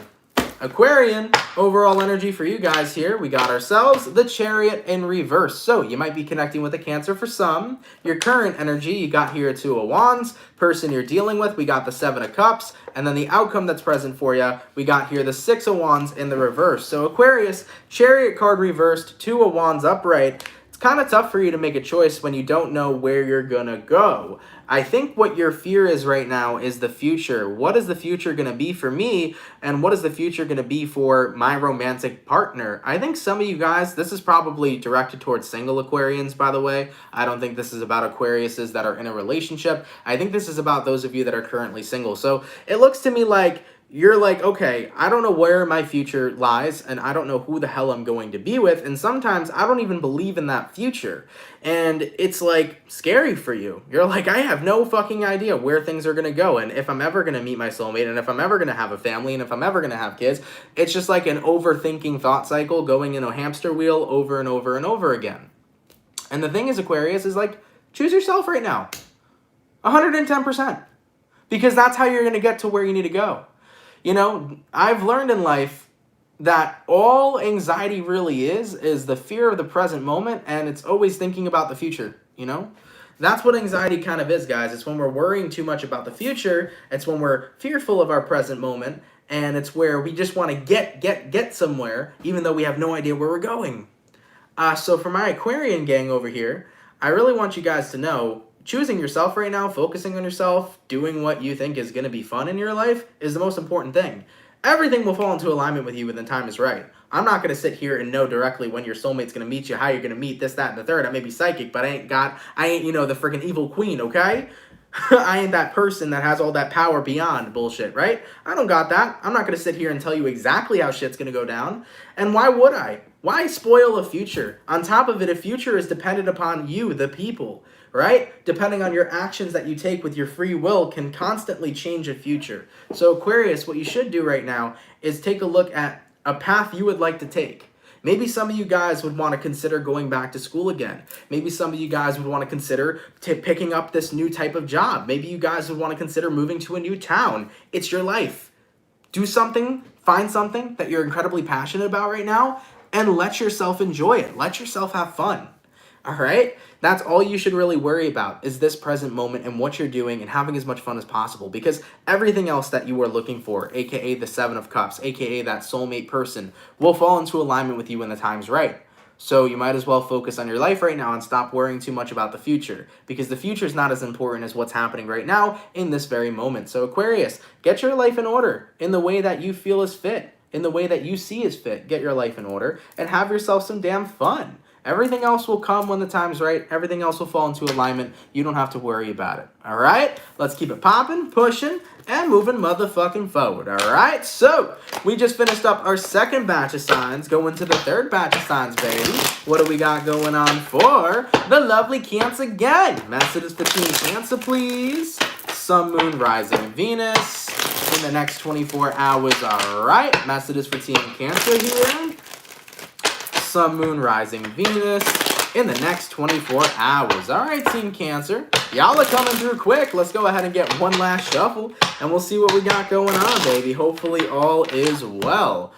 [SPEAKER 1] Aquarian, overall energy for you guys here. We got ourselves the Chariot in reverse. So you might be connecting with a Cancer for some. Your current energy, you got here 2 of Wands. Person you're dealing with, we got the 7 of Cups. And then the outcome that's present for you, we got here the 6 of Wands in the reverse. So Aquarius, Chariot card reversed, 2 of Wands upright. It's kind of tough for you to make a choice when you don't know where you're gonna go. I think what your fear is right now is the future. What is the future going to be for me? And what is the future going to be for my romantic partner? I think some of you guys, this is probably directed towards single Aquarians, by the way. I don't think this is about Aquariuses that are in a relationship. I think this is about those of you that are currently single. So it looks to me like you're like, okay, I don't know where my future lies, and I don't know who the hell I'm going to be with, and sometimes I don't even believe in that future, and it's like scary for you. You're like, I have no fucking idea where things are gonna go, and if I'm ever gonna meet my soulmate, and if I'm ever gonna have a family, and if I'm ever gonna have kids. It's just like an overthinking thought cycle going in a hamster wheel over and over and over again. And the thing is, Aquarius, is like, choose yourself right now. 110%. Because that's how you're gonna get to where you need to go. You know, I've learned in life that all anxiety really is the fear of the present moment, and it's always thinking about the future, you know? That's what anxiety kind of is, guys. It's when we're worrying too much about the future, it's when we're fearful of our present moment, and it's where we just want to get somewhere, even though we have no idea where we're going. So for my Aquarian gang over here, I really want you guys to know, choosing yourself right now, focusing on yourself, doing what you think is going to be fun in your life is the most important thing. Everything will fall into alignment with you when the time is right. I'm not going to sit here and know directly when your soulmate's going to meet you, how you're going to meet this, that, and the third. I may be psychic, but I ain't, you know, the freaking evil queen, okay? I ain't that person that has all that power beyond bullshit, right? I don't got that. I'm not going to sit here and tell you exactly how shit's going to go down. And why would I? Why spoil a future? On top of it, a future is dependent upon you, the people, right? Depending on your actions that you take with your free will can constantly change a future. So Aquarius, what you should do right now is take a look at a path you would like to take. Maybe some of you guys would want to consider going back to school again. Maybe some of you guys would want to consider picking up this new type of job. Maybe you guys would want to consider moving to a new town. It's your life. Do something, find something that you're incredibly passionate about right now, and let yourself enjoy it. Let yourself have fun. All right? That's all you should really worry about is this present moment and what you're doing and having as much fun as possible, because everything else that you are looking for, aka the 7 of Cups, aka that soulmate person, will fall into alignment with you when the time's right. So you might as well focus on your life right now and stop worrying too much about the future, because the future is not as important as what's happening right now in this very moment. So Aquarius, get your life in order in the way that you feel is fit, in the way that you see is fit. Get your life in order and have yourself some damn fun. Everything else will come when the time's right. Everything else will fall into alignment. You don't have to worry about it. All right? Let's keep it popping, pushing, and moving motherfucking forward. All right? So, we just finished up our second batch of signs. Going to the third batch of signs, baby. What do we got going on for the lovely Cancer gang? Messages for Team Cancer, please. Sun, Moon, Rising, Venus in the next 24 hours. All right? Messages for Team Cancer here. Sun, Moon, Rising, Venus in the next 24 hours. All right, Team Cancer. Y'all are coming through quick. Let's go ahead and get one last shuffle, and we'll see what we got going on, baby. Hopefully all is well.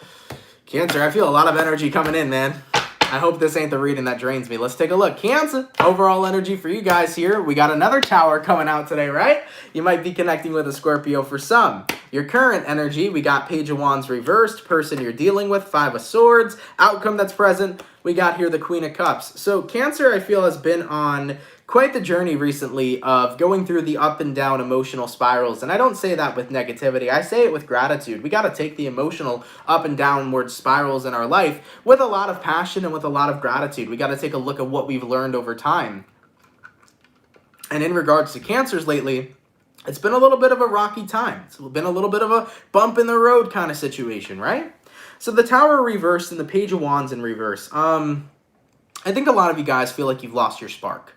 [SPEAKER 1] Cancer, I feel a lot of energy coming in, man. I hope this ain't the reading that drains me. Let's take a look. Cancer, overall energy for you guys here. We got another tower coming out today, right? You might be connecting with a Scorpio for some. Your current energy, we got Page of Wands reversed, person you're dealing with, 5 of Swords, outcome that's present, we got here the Queen of Cups. So Cancer, I feel, has been on quite the journey recently of going through the up and down emotional spirals. And I don't say that with negativity. I say it with gratitude. We got to take the emotional up and downward spirals in our life with a lot of passion and with a lot of gratitude. We got to take a look at what we've learned over time. And in regards to Cancers lately, it's been a little bit of a rocky time. It's been a little bit of a bump in the road kind of situation, right? So the Tower reversed and the Page of Wands in reverse. I think a lot of you guys feel like you've lost your spark.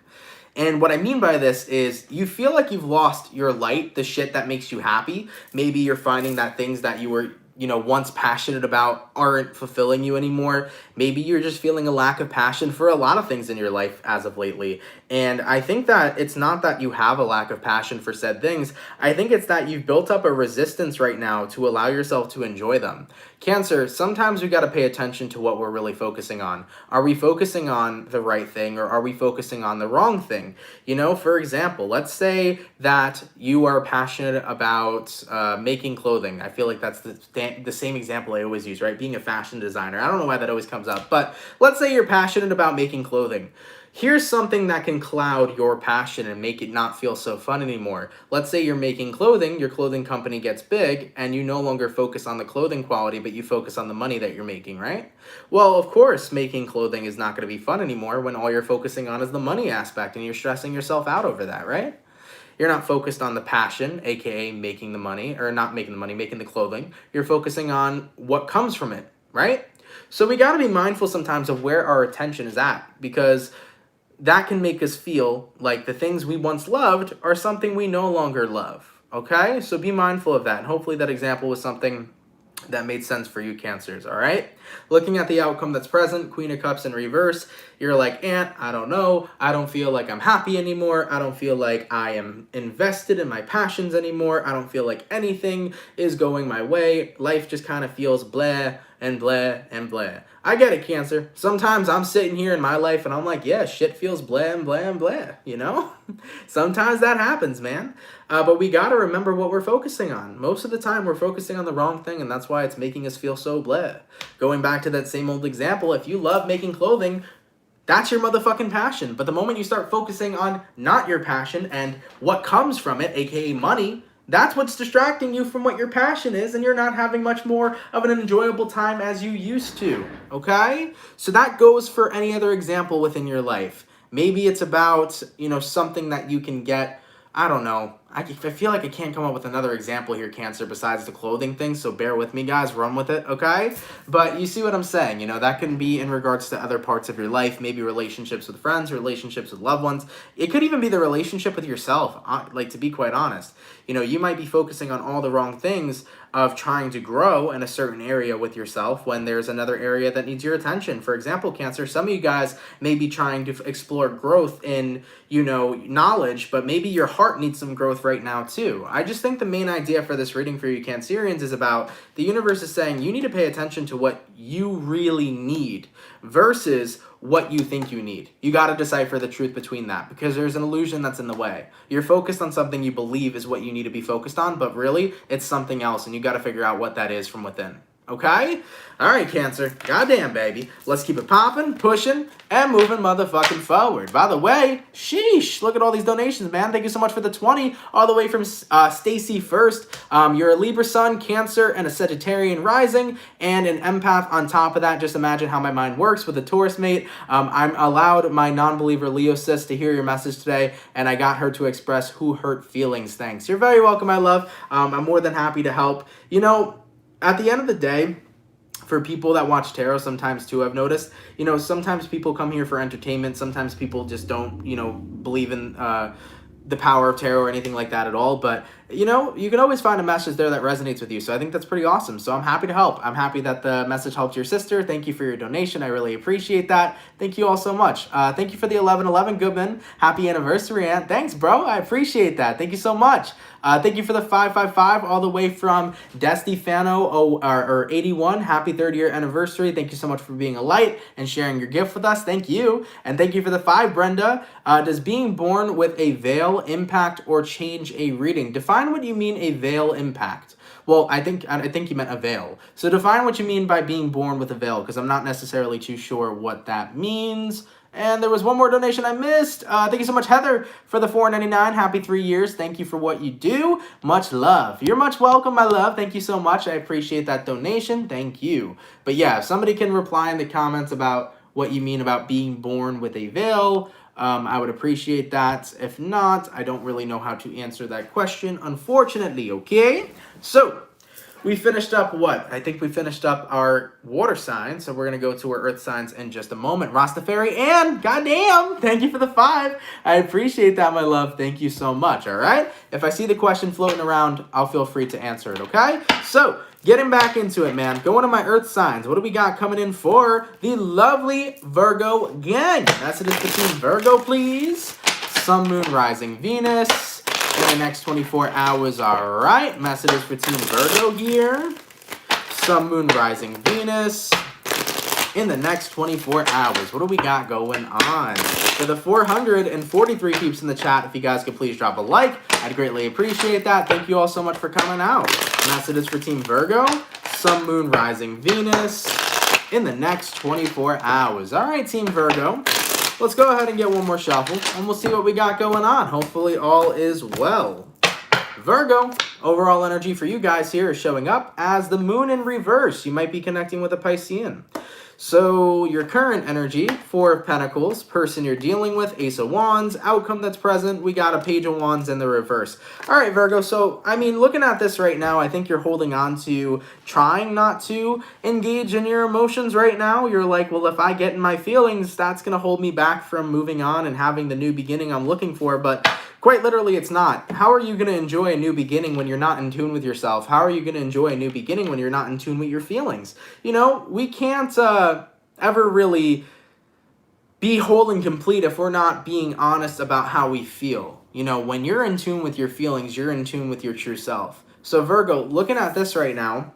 [SPEAKER 1] And what I mean by this is you feel like you've lost your light, the shit that makes you happy. Maybe you're finding that things that you were, once passionate about aren't fulfilling you anymore. Maybe you're just feeling a lack of passion for a lot of things in your life as of lately. And I think that it's not that you have a lack of passion for said things. I think it's that you've built up a resistance right now to allow yourself to enjoy them. Cancer, sometimes we got to pay attention to what we're really focusing on. Are we focusing on the right thing, or are we focusing on the wrong thing? For example, let's say that you are passionate about making clothing. I feel like that's the same example I always use, right? Being a fashion designer. I don't know why that always comes up, but let's say you're passionate about making clothing. Here's something that can cloud your passion and make it not feel so fun anymore. Let's say you're making clothing, your clothing company gets big, and you no longer focus on the clothing quality, but you focus on the money that you're making, right? Well, of course, making clothing is not going to be fun anymore when all you're focusing on is the money aspect, and you're stressing yourself out over that, right? You're not focused on the passion, aka making the money, or not making the money, making the clothing. You're focusing on what comes from it, right? So we got to be mindful sometimes of where our attention is at, because that can make us feel like the things we once loved are something we no longer love, okay? So be mindful of that, and hopefully that example was something that made sense for you, Cancers, all right? Looking at the outcome that's present, Queen of Cups in reverse, you're like, I don't know. I don't feel like I'm happy anymore. I don't feel like I am invested in my passions anymore. I don't feel like anything is going my way. Life just kind of feels blah and blah and blah. I get it, Cancer. Sometimes I'm sitting here in my life and I'm like, yeah, shit feels blah and blah and blah, Sometimes that happens, man. But we got to remember what we're focusing on. Most of the time we're focusing on the wrong thing, and that's why it's making us feel so blah. Going back to that same old example, if you love making clothing, that's your motherfucking passion. But the moment you start focusing on not your passion and what comes from it, aka money, that's what's distracting you from what your passion is, and you're not having much more of an enjoyable time as you used to, okay? So that goes for any other example within your life. Maybe it's about, something that you can get, I don't know. I feel like I can't come up with another example here, Cancer, besides the clothing thing, so bear with me, guys. Run with it, okay? But you see what I'm saying. That can be in regards to other parts of your life, maybe relationships with friends, relationships with loved ones. It could even be the relationship with yourself, to be quite honest. You might be focusing on all the wrong things of trying to grow in a certain area with yourself when there's another area that needs your attention. For example, Cancer, some of you guys may be trying to explore growth in, knowledge, but maybe your heart needs some growth right now too. I just think the main idea for this reading for you Cancerians is about the universe is saying you need to pay attention to what you really need versus what you think you need. You got to decipher the truth between that, because there's an illusion that's in the way. You're focused on something you believe is what you need to be focused on, but really it's something else, and you got to figure out what that is from within. Okay? All right, Cancer. Goddamn, baby. Let's keep it popping, pushing, and moving motherfucking forward. By the way, sheesh, look at all these donations, man. Thank you so much for the 20, all the way from Stacy First. You're a Libra Sun, Cancer, and a Sagittarian rising, and an empath on top of that. Just imagine how my mind works with a Taurus mate. I'm allowed my non-believer Leo sis to hear your message today, and I got her to express who hurt feelings. Thanks. You're very welcome, my love. I'm more than happy to help. At the end of the day, for people that watch tarot sometimes too, I've noticed, sometimes people come here for entertainment. Sometimes people just don't, believe in the power of tarot or anything like that at all. But, you can always find a message there that resonates with you. So I think that's pretty awesome. So I'm happy to help. I'm happy that the message helped your sister. Thank you for your donation. I really appreciate that. Thank you all so much. Thank you for the 1111, Goodman. Happy anniversary, Aunt. Thanks, bro. I appreciate that. Thank you so much. Thank you for the 555 all the way from Destifano or 81. Happy 3rd-year anniversary. Thank you so much for being a light and sharing your gift with us. Thank you. And thank you for the 5, Brenda. Does being born with a veil impact or change a reading? Define what you mean a veil impact. Well, I think you meant a veil. So define what you mean by being born with a veil, because I'm not necessarily too sure what that means. And there was one more donation I missed. Thank you so much, Heather, for the $4.99. Happy 3 years. Thank you for what you do. Much love. You're much welcome, my love. Thank you so much. I appreciate that donation. Thank you. But yeah, if somebody can reply in the comments about what you mean about being born with a veil, I would appreciate that. If not, I don't really know how to answer that question, unfortunately, okay? So, we finished up what? I think we finished up our water signs, so we're going to go to our earth signs in just a moment. Rastafari, and goddamn, thank you for the 5. I appreciate that, my love. Thank you so much, all right? If I see the question floating around, I'll feel free to answer it, okay? So, getting back into it, man. Going to my earth signs. What do we got coming in for the lovely Virgo gang? Messages between Virgo, please. Sun, Moon, Rising, Venus. In the next 24 hours, all right. Messages for Team Virgo here. Sun, Moon, Rising, Venus. In the next 24 hours, what do we got going on? For the 443 peeps in the chat, if you guys could please drop a like, I'd greatly appreciate that. Thank you all so much for coming out. Messages for Team Virgo. Sun, Moon, Rising, Venus. In the next 24 hours. All right, Team Virgo. Let's go ahead and get one more shuffle, and we'll see what we got going on. Hopefully all is well. Virgo, overall energy for you guys here is showing up as the moon in reverse. You might be connecting with a Piscean. So your current energy, 4 of Pentacles, person you're dealing with, Ace of Wands, outcome that's present, we got a Page of Wands in the reverse. All right, Virgo, so, I mean, looking at this right now, I think you're holding on to trying not to engage in your emotions right now. You're like, well, if I get in my feelings, that's going to hold me back from moving on and having the new beginning I'm looking for, but quite literally, it's not. How are you going to enjoy a new beginning when you're not in tune with yourself? How are you going to enjoy a new beginning when you're not in tune with your feelings? You know, we can't ever really be whole and complete if we're not being honest about how we feel. You know, when you're in tune with your feelings, you're in tune with your true self. So Virgo, looking at this right now,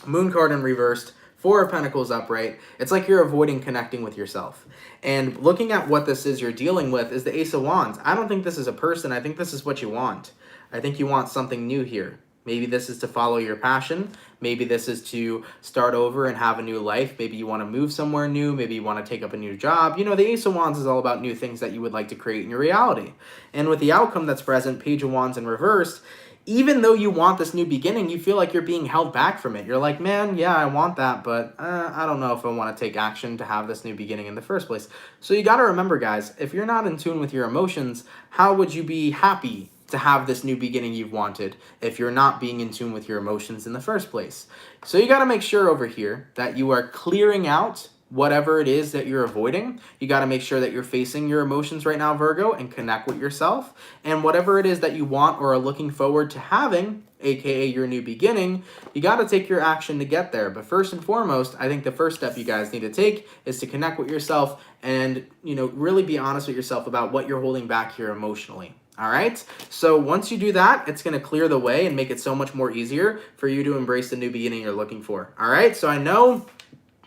[SPEAKER 1] Moon card in reversed, 4 of Pentacles upright, it's like you're avoiding connecting with yourself. And looking at what this is you're dealing with is the Ace of Wands. I don't think this is a person. I think this is what you want. I think you want something new here. Maybe this is to follow your passion. Maybe this is to start over and have a new life. Maybe you want to move somewhere new. Maybe you want to take up a new job. You know, the Ace of Wands is all about new things that you would like to create in your reality. And with the outcome that's present, Page of Wands in reversed, even though you want this new beginning, you feel like you're being held back from it. You're like, man, yeah, I want that, but I don't know if I want to take action to have this new beginning in the first place. So you got to remember, guys, if you're not in tune with your emotions, how would you be happy to have this new beginning you've wanted if you're not being in tune with your emotions in the first place? So you got to make sure over here that you are clearing out whatever it is that you're avoiding. You got to make sure that you're facing your emotions right now, Virgo, and connect with yourself. And whatever it is that you want or are looking forward to having, aka your new beginning, you got to take your action to get there. But first and foremost, I think the first step you guys need to take is to connect with yourself and, you know, really be honest with yourself about what you're holding back here emotionally. All right. So once you do that, it's going to clear the way and make it so much more easier for you to embrace the new beginning you're looking for. All right. So I know,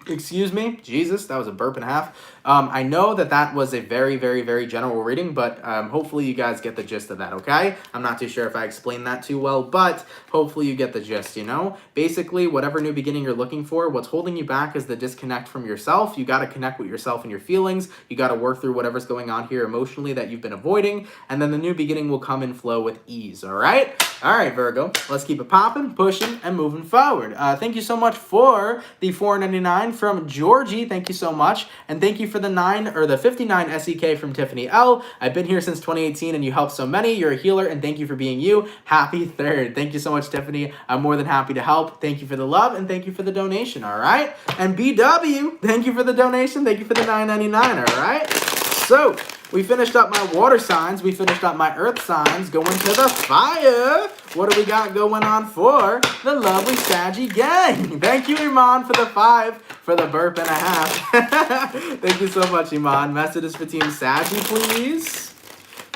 [SPEAKER 1] excuse me, Jesus, that was a burp and a half. I know that was a very, very, very general reading, but hopefully you guys get the gist of that, okay? I'm not too sure if I explained that too well, but hopefully you get the gist, you know? Basically, whatever new beginning you're looking for, what's holding you back is the disconnect from yourself. You got to connect with yourself and your feelings. You got to work through whatever's going on here emotionally that you've been avoiding, and then the new beginning will come and flow with ease, all right? All right, Virgo, let's keep it popping, pushing, and moving forward. Thank you so much for the $4.99 from Georgie. Thank you so much. And thank you for the 59 SEK from Tiffany L. I've been here since 2018 and you helped so many. You're a healer and thank you for being you. Happy 3rd. Thank you so much, Tiffany. I'm more than happy to help. Thank you for the love and thank you for the donation, all right? And BW, thank you for the donation. Thank you for the $9.99, all right? So, we finished up my water signs. We finished up my earth signs. Going to the fire. What do we got going on for the lovely Saggy gang? Thank you, Iman, for the 5, for the burp and a half. Thank you so much, Iman. Messages for Team Saggy, please.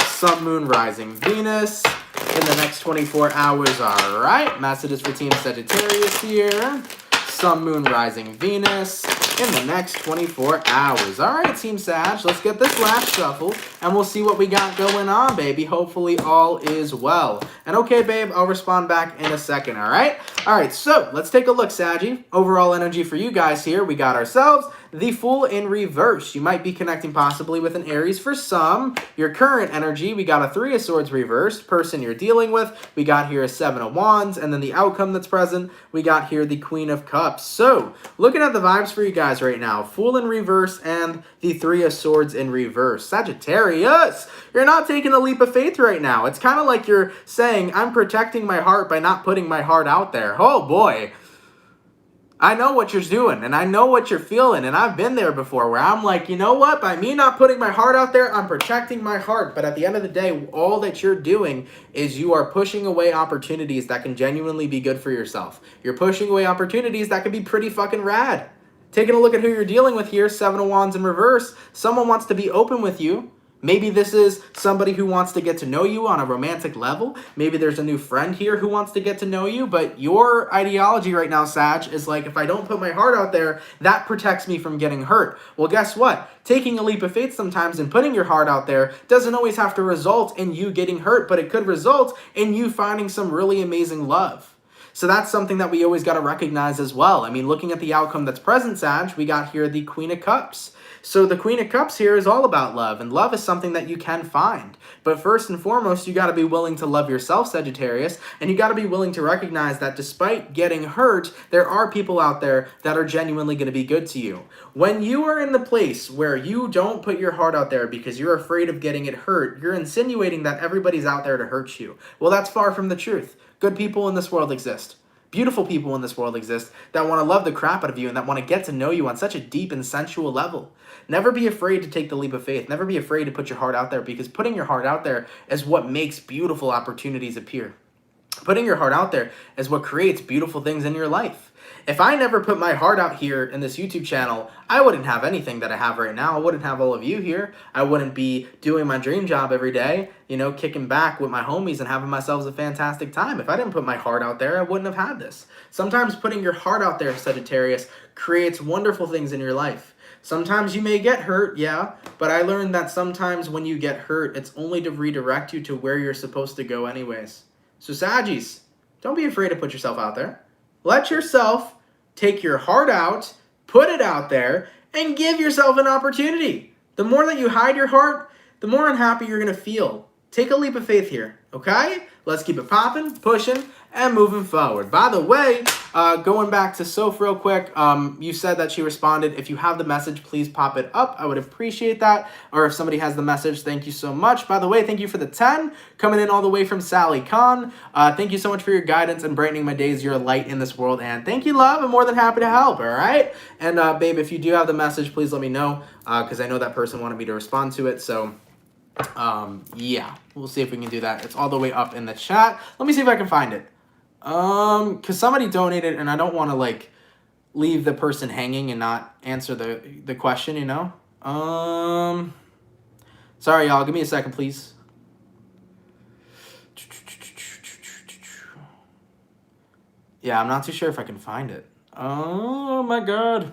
[SPEAKER 1] Sun, Moon, Rising, Venus. In the next 24 hours, all right. Messages for Team Sagittarius here. Sun, Moon, Rising, Venus. In the next 24 hours. All right, Team Sag, let's get this last shuffle, and we'll see what we got going on, baby. Hopefully all is well. And okay, babe, I'll respond back in a second, all right? All right, so let's take a look, Saggy. Overall energy for you guys here, we got ourselves the Fool in reverse. You might be connecting possibly with an Aries for some. Your current energy, we got a 3 of Swords reversed. Person you're dealing with, we got here a 7 of Wands, and then the outcome that's present, we got here the Queen of Cups. So, looking at the vibes for you guys, guys right now. Fool in reverse and the Three of Swords in reverse. Sagittarius, you're not taking a leap of faith right now. It's kind of like you're saying, I'm protecting my heart by not putting my heart out there. Oh boy. I know what you're doing, and I know what you're feeling, and I've been there before where I'm like, you know what? By me not putting my heart out there, I'm protecting my heart. But at the end of the day, all that you're doing is you are pushing away opportunities that can genuinely be good for yourself. You're pushing away opportunities that can be pretty fucking rad. Taking a look at who you're dealing with here, Seven of Wands in reverse. Someone wants to be open with you. Maybe this is somebody who wants to get to know you on a romantic level. Maybe there's a new friend here who wants to get to know you. But your ideology right now, Sag, is like, if I don't put my heart out there, that protects me from getting hurt. Well, guess what? Taking a leap of faith sometimes and putting your heart out there doesn't always have to result in you getting hurt, but it could result in you finding some really amazing love. So that's something that we always got to recognize as well. I mean, looking at the outcome that's present, Sag, we got here the Queen of Cups. So the Queen of Cups here is all about love, and love is something that you can find. But first and foremost, you got to be willing to love yourself, Sagittarius, and you got to be willing to recognize that despite getting hurt, there are people out there that are genuinely going to be good to you. When you are in the place where you don't put your heart out there because you're afraid of getting it hurt, you're insinuating that everybody's out there to hurt you. Well, that's far from the truth. Good people in this world exist. Beautiful people in this world exist that want to love the crap out of you and that want to get to know you on such a deep and sensual level. Never be afraid to take the leap of faith. Never be afraid to put your heart out there, because putting your heart out there is what makes beautiful opportunities appear. Putting your heart out there is what creates beautiful things in your life. If I never put my heart out here in this YouTube channel, I wouldn't have anything that I have right now. I wouldn't have all of you here. I wouldn't be doing my dream job every day, you know, kicking back with my homies and having myself a fantastic time. If I didn't put my heart out there, I wouldn't have had this. Sometimes putting your heart out there, Sagittarius, creates wonderful things in your life. Sometimes you may get hurt, yeah, but I learned that sometimes when you get hurt, it's only to redirect you to where you're supposed to go anyways. So Saggies, don't be afraid to put yourself out there. Let yourself take your heart out, put it out there, and give yourself an opportunity. The more that you hide your heart, the more unhappy you're going to feel. Take a leap of faith here, okay? Let's keep it popping, pushing, and moving forward. By the way, going back to Soph real quick, you said that she responded. If you have the message, please pop it up. I would appreciate that. Or if somebody has the message, thank you so much. By the way, thank you for the 10, coming in all the way from Sally Khan. Thank you so much for your guidance and brightening my days. You're a light in this world. And thank you, love. I'm more than happy to help, all right? And babe, if you do have the message, please let me know, because I know that person wanted me to respond to it. So yeah, we'll see if we can do that. It's all the way up in the chat. Let me see if I can find it. Because somebody donated and I don't want to like leave the person hanging and not answer the question, you know? Sorry, y'all. Give me a second, please. Yeah, I'm not too sure if I can find it. Oh my God.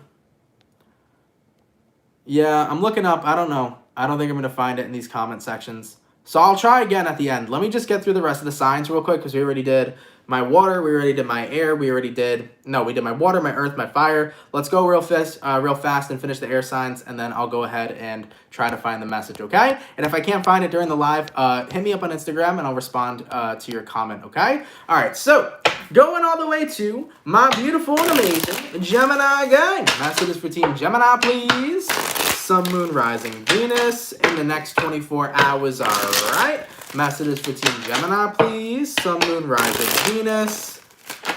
[SPEAKER 1] Yeah, I'm looking up. I don't know. I don't think I'm going to find it in these comment sections. So I'll try again at the end. Let me just get through the rest of the signs real quick, because we already did my water, we already did my air, we did my water, my earth, my fire. Let's go real fast and finish the air signs, and then I'll go ahead and try to find the message, okay? And if I can't find it during the live, hit me up on Instagram and I'll respond to your comment, okay? All right, so going all the way to my beautiful and amazing Gemini gang. Messages for Team Gemini, please. Sun, Moon, Rising, Venus in the next 24 hours, all right? Messages for Team Gemini, please. Sun, Moon, Rising, Venus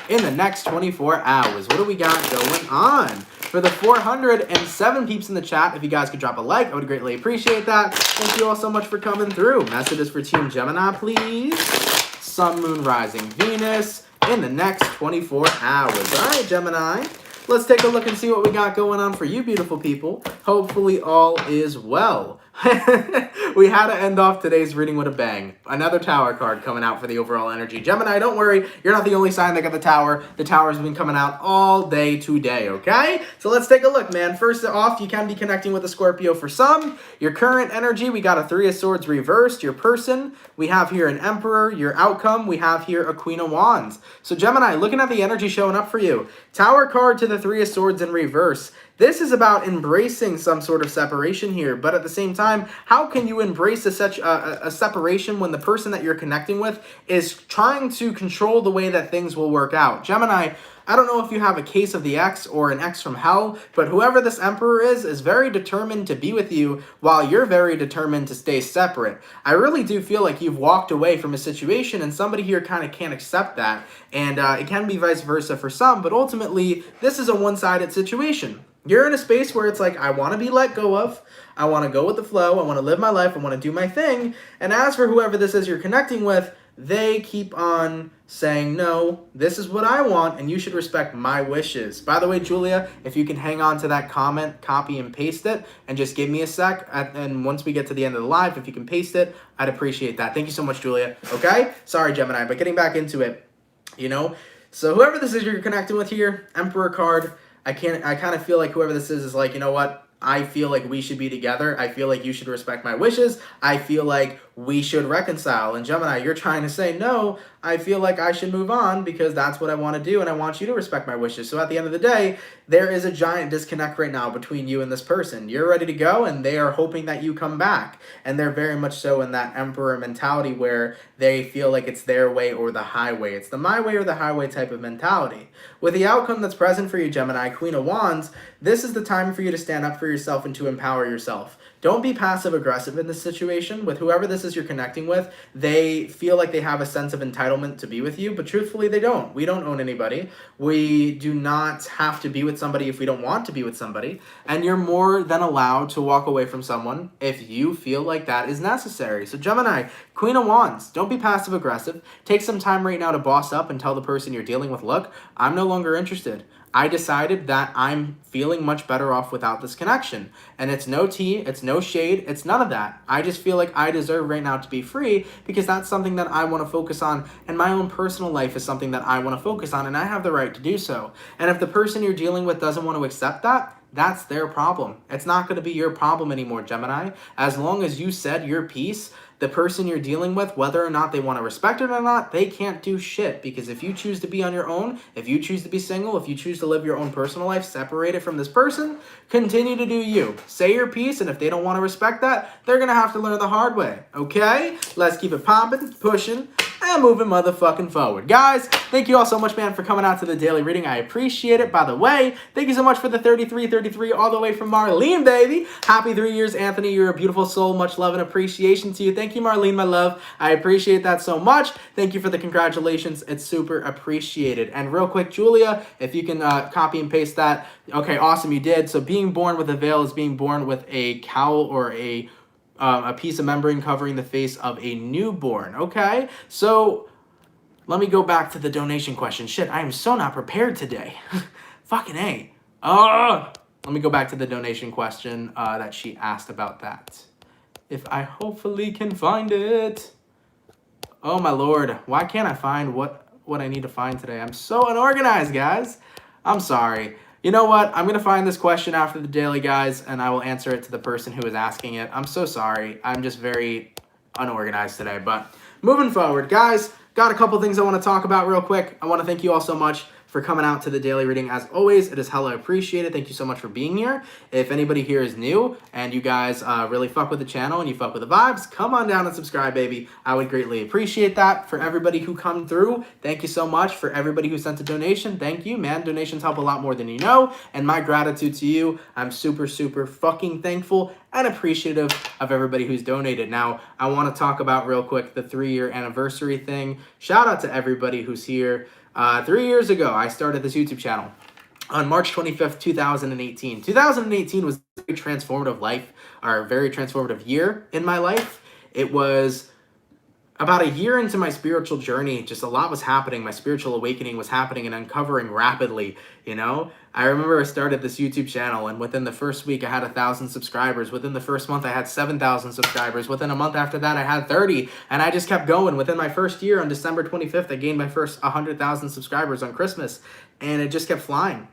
[SPEAKER 1] in the next 24 hours. What do we got going on? For the 407 peeps in the chat, if you guys could drop a like, I would greatly appreciate that. Thank you all so much for coming through. Messages for Team Gemini, please. Sun, Moon, Rising, Venus in the next 24 hours. All right, Gemini. Let's take a look and see what we got going on for you beautiful people. Hopefully all is well. We had to end off today's reading with a bang. Another tower card coming out for the overall energy. Gemini, don't worry. You're not the only sign that got the tower. The tower's been coming out all day today, okay? So let's take a look, man. First off, you can be connecting with a Scorpio for some. Your current energy, we got a Three of Swords reversed. Your person, we have here an Emperor. Your outcome, we have here a Queen of Wands. So Gemini, looking at the energy showing up for you. Tower card to the Three of Swords in reverse. This is about embracing some sort of separation here, but at the same time, time. How can you embrace a separation when the person that you're connecting with is trying to control the way that things will work out? Gemini, I don't know if you have a case of the ex or an ex from hell, but whoever this emperor is very determined to be with you while you're very determined to stay separate. I really do feel like you've walked away from a situation and somebody here kind of can't accept that. And it can be vice versa for some, but ultimately, this is a one-sided situation. You're in a space where it's like, I want to be let go of. I want to go with the flow. I want to live my life. I want to do my thing. And as for whoever this is you're connecting with, they keep on saying, no, this is what I want, and you should respect my wishes. By the way, Julia, if you can hang on to that comment, copy and paste it, and just give me a sec, and once we get to the end of the live, if you can paste it, I'd appreciate that. Thank you so much, Julia. Okay? Sorry, Gemini, but getting back into it, you know? So whoever this is you're connecting with here, Emperor card, I kind of feel like whoever this is like, you know what? I feel like we should be together. I feel like you should respect my wishes. I feel like we should reconcile. And Gemini, you're trying to say, no, I feel like I should move on because that's what I want to do and I want you to respect my wishes. So at the end of the day, there is a giant disconnect right now between you and this person. You're ready to go and they are hoping that you come back. And they're very much so in that emperor mentality where they feel like it's their way or the highway. It's the my way or the highway type of mentality. With the outcome that's present for you, Gemini, Queen of Wands, this is the time for you to stand up for yourself and to empower yourself. Don't be passive aggressive in this situation. With whoever this is you're connecting with, they feel like they have a sense of entitlement to be with you, but truthfully they don't. We don't own anybody. We do not have to be with somebody if we don't want to be with somebody. And you're more than allowed to walk away from someone if you feel like that is necessary. So Gemini, Queen of Wands, don't be passive aggressive. Take some time right now to boss up and tell the person you're dealing with, look, I'm no longer interested. I decided that I'm feeling much better off without this connection. And it's no tea, it's no shade, it's none of that. I just feel like I deserve right now to be free because that's something that I want to focus on. And my own personal life is something that I want to focus on and I have the right to do so. And if the person you're dealing with doesn't want to accept that, that's their problem. It's not going to be your problem anymore, Gemini. As long as you said your piece, the person you're dealing with, whether or not they want to respect it or not, they can't do shit. Because if you choose to be on your own, if you choose to be single, if you choose to live your own personal life separated from this person, continue to do you. Say your piece, and if they don't want to respect that, they're going to have to learn the hard way. Okay? Let's keep it popping, pushing, and moving motherfucking forward. Guys, thank you all so much, man, for coming out to the daily reading. I appreciate it. By the way, thank you so much for the 3333 all the way from Marlene, baby. Happy 3 years, Anthony. You're a beautiful soul. Much love and appreciation to you. Thank you, Marlene, my love. I appreciate that so much. Thank you for the congratulations. It's super appreciated. And real quick, Julia, if you can copy and paste that. Okay, awesome, you did. So being born with a veil is being born with a cowl or a piece of membrane covering the face of a newborn. Okay, so let me go back to the donation question. Shit, I am so not prepared today. Fucking A. Let me go back to the donation question that she asked about that. If I hopefully can find it. Oh my lord, why can't I find what I need to find today? I'm so unorganized, guys. I'm sorry. You know what? I'm going to find this question after the daily, guys, and I will answer it to the person who is asking it. I'm so sorry. I'm just very unorganized today. But moving forward, guys, got a couple things I want to talk about real quick. I want to thank you all so much for coming out to the daily reading. As always, it is hella appreciated. Thank you so much for being here. If anybody here is new and you guys really fuck with the channel and you fuck with the vibes, come on down and subscribe, baby. I would greatly appreciate that. For everybody who come through, thank you so much. For everybody who sent a donation, thank you, man. Donations help a lot more than you know. And my gratitude to you. I'm super, super fucking thankful and appreciative of everybody who's donated. Now, I want to talk about real quick the 3-year anniversary thing. Shout out to everybody who's here. 3 years ago, I started this YouTube channel on March 25th, 2018. 2018 was a very transformative very transformative year in my life. It was about a year into my spiritual journey. Just a lot was happening. My spiritual awakening was happening and uncovering rapidly, you know? I remember I started this YouTube channel, and within the first week, I had 1,000 subscribers. Within the first month, I had 7,000 subscribers. Within a month after that, I had 30, and I just kept going. Within my first year, on December 25th, I gained my first 100,000 subscribers on Christmas, and it just kept flying.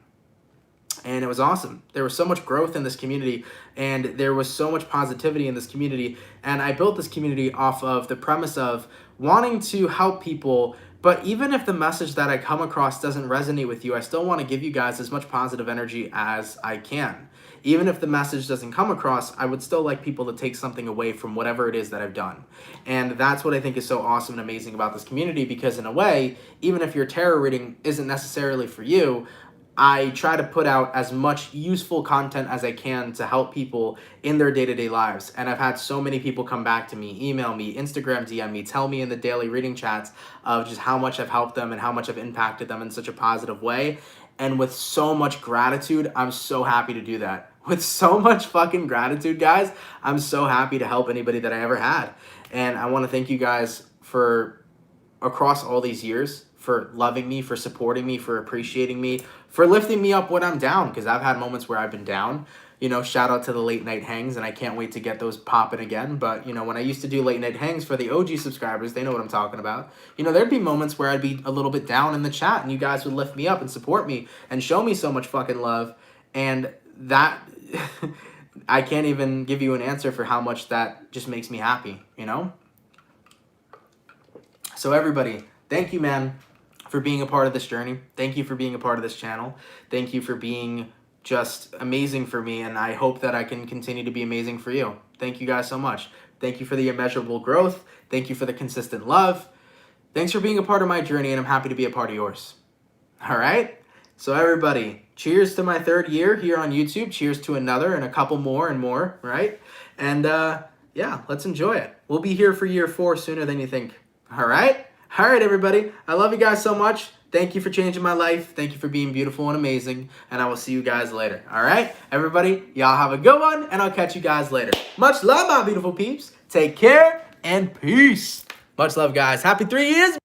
[SPEAKER 1] And it was awesome. There was so much growth in this community, and there was so much positivity in this community. And I built this community off of the premise of wanting to help people But even if the message that I come across doesn't resonate with you, I still want to give you guys as much positive energy as I can. Even if the message doesn't come across, I would still like people to take something away from whatever it is that I've done. And that's what I think is so awesome and amazing about this community, because in a way, even if your tarot reading isn't necessarily for you, I try to put out as much useful content as I can to help people in their day-to-day lives. And I've had so many people come back to me, email me, Instagram DM me, tell me in the daily reading chats of just how much I've helped them and how much I've impacted them in such a positive way. And with so much gratitude, I'm so happy to do that. With so much fucking gratitude, guys, I'm so happy to help anybody that I ever had. And I want to thank you guys for, across all these years, for loving me, for supporting me, for appreciating me, for lifting me up when I'm down, because I've had moments where I've been down. You know, shout out to the late night hangs, and I can't wait to get those popping again. But, you know, when I used to do late night hangs for the OG subscribers, they know what I'm talking about. You know, there'd be moments where I'd be a little bit down in the chat, and you guys would lift me up and support me and show me so much fucking love. And that, I can't even give you an answer for how much that just makes me happy, you know? So everybody, thank you, man, for being a part of this journey. Thank you for being a part of this channel. Thank you for being just amazing for me, and I hope that I can continue to be amazing for you. Thank you guys so much. Thank you for the immeasurable growth. Thank you for the consistent love. Thanks for being a part of my journey, and I'm happy to be a part of yours. All right? So everybody, cheers to my 3rd year here on YouTube. Cheers to another and a couple more and more, right? And yeah, let's enjoy it. We'll be here for year 4 sooner than you think. All right? All right, everybody. I love you guys so much. Thank you for changing my life. Thank you for being beautiful and amazing. And I will see you guys later. All right? Everybody, y'all have a good one, and I'll catch you guys later. Much love, my beautiful peeps. Take care, and peace. Much love, guys. Happy 3 years.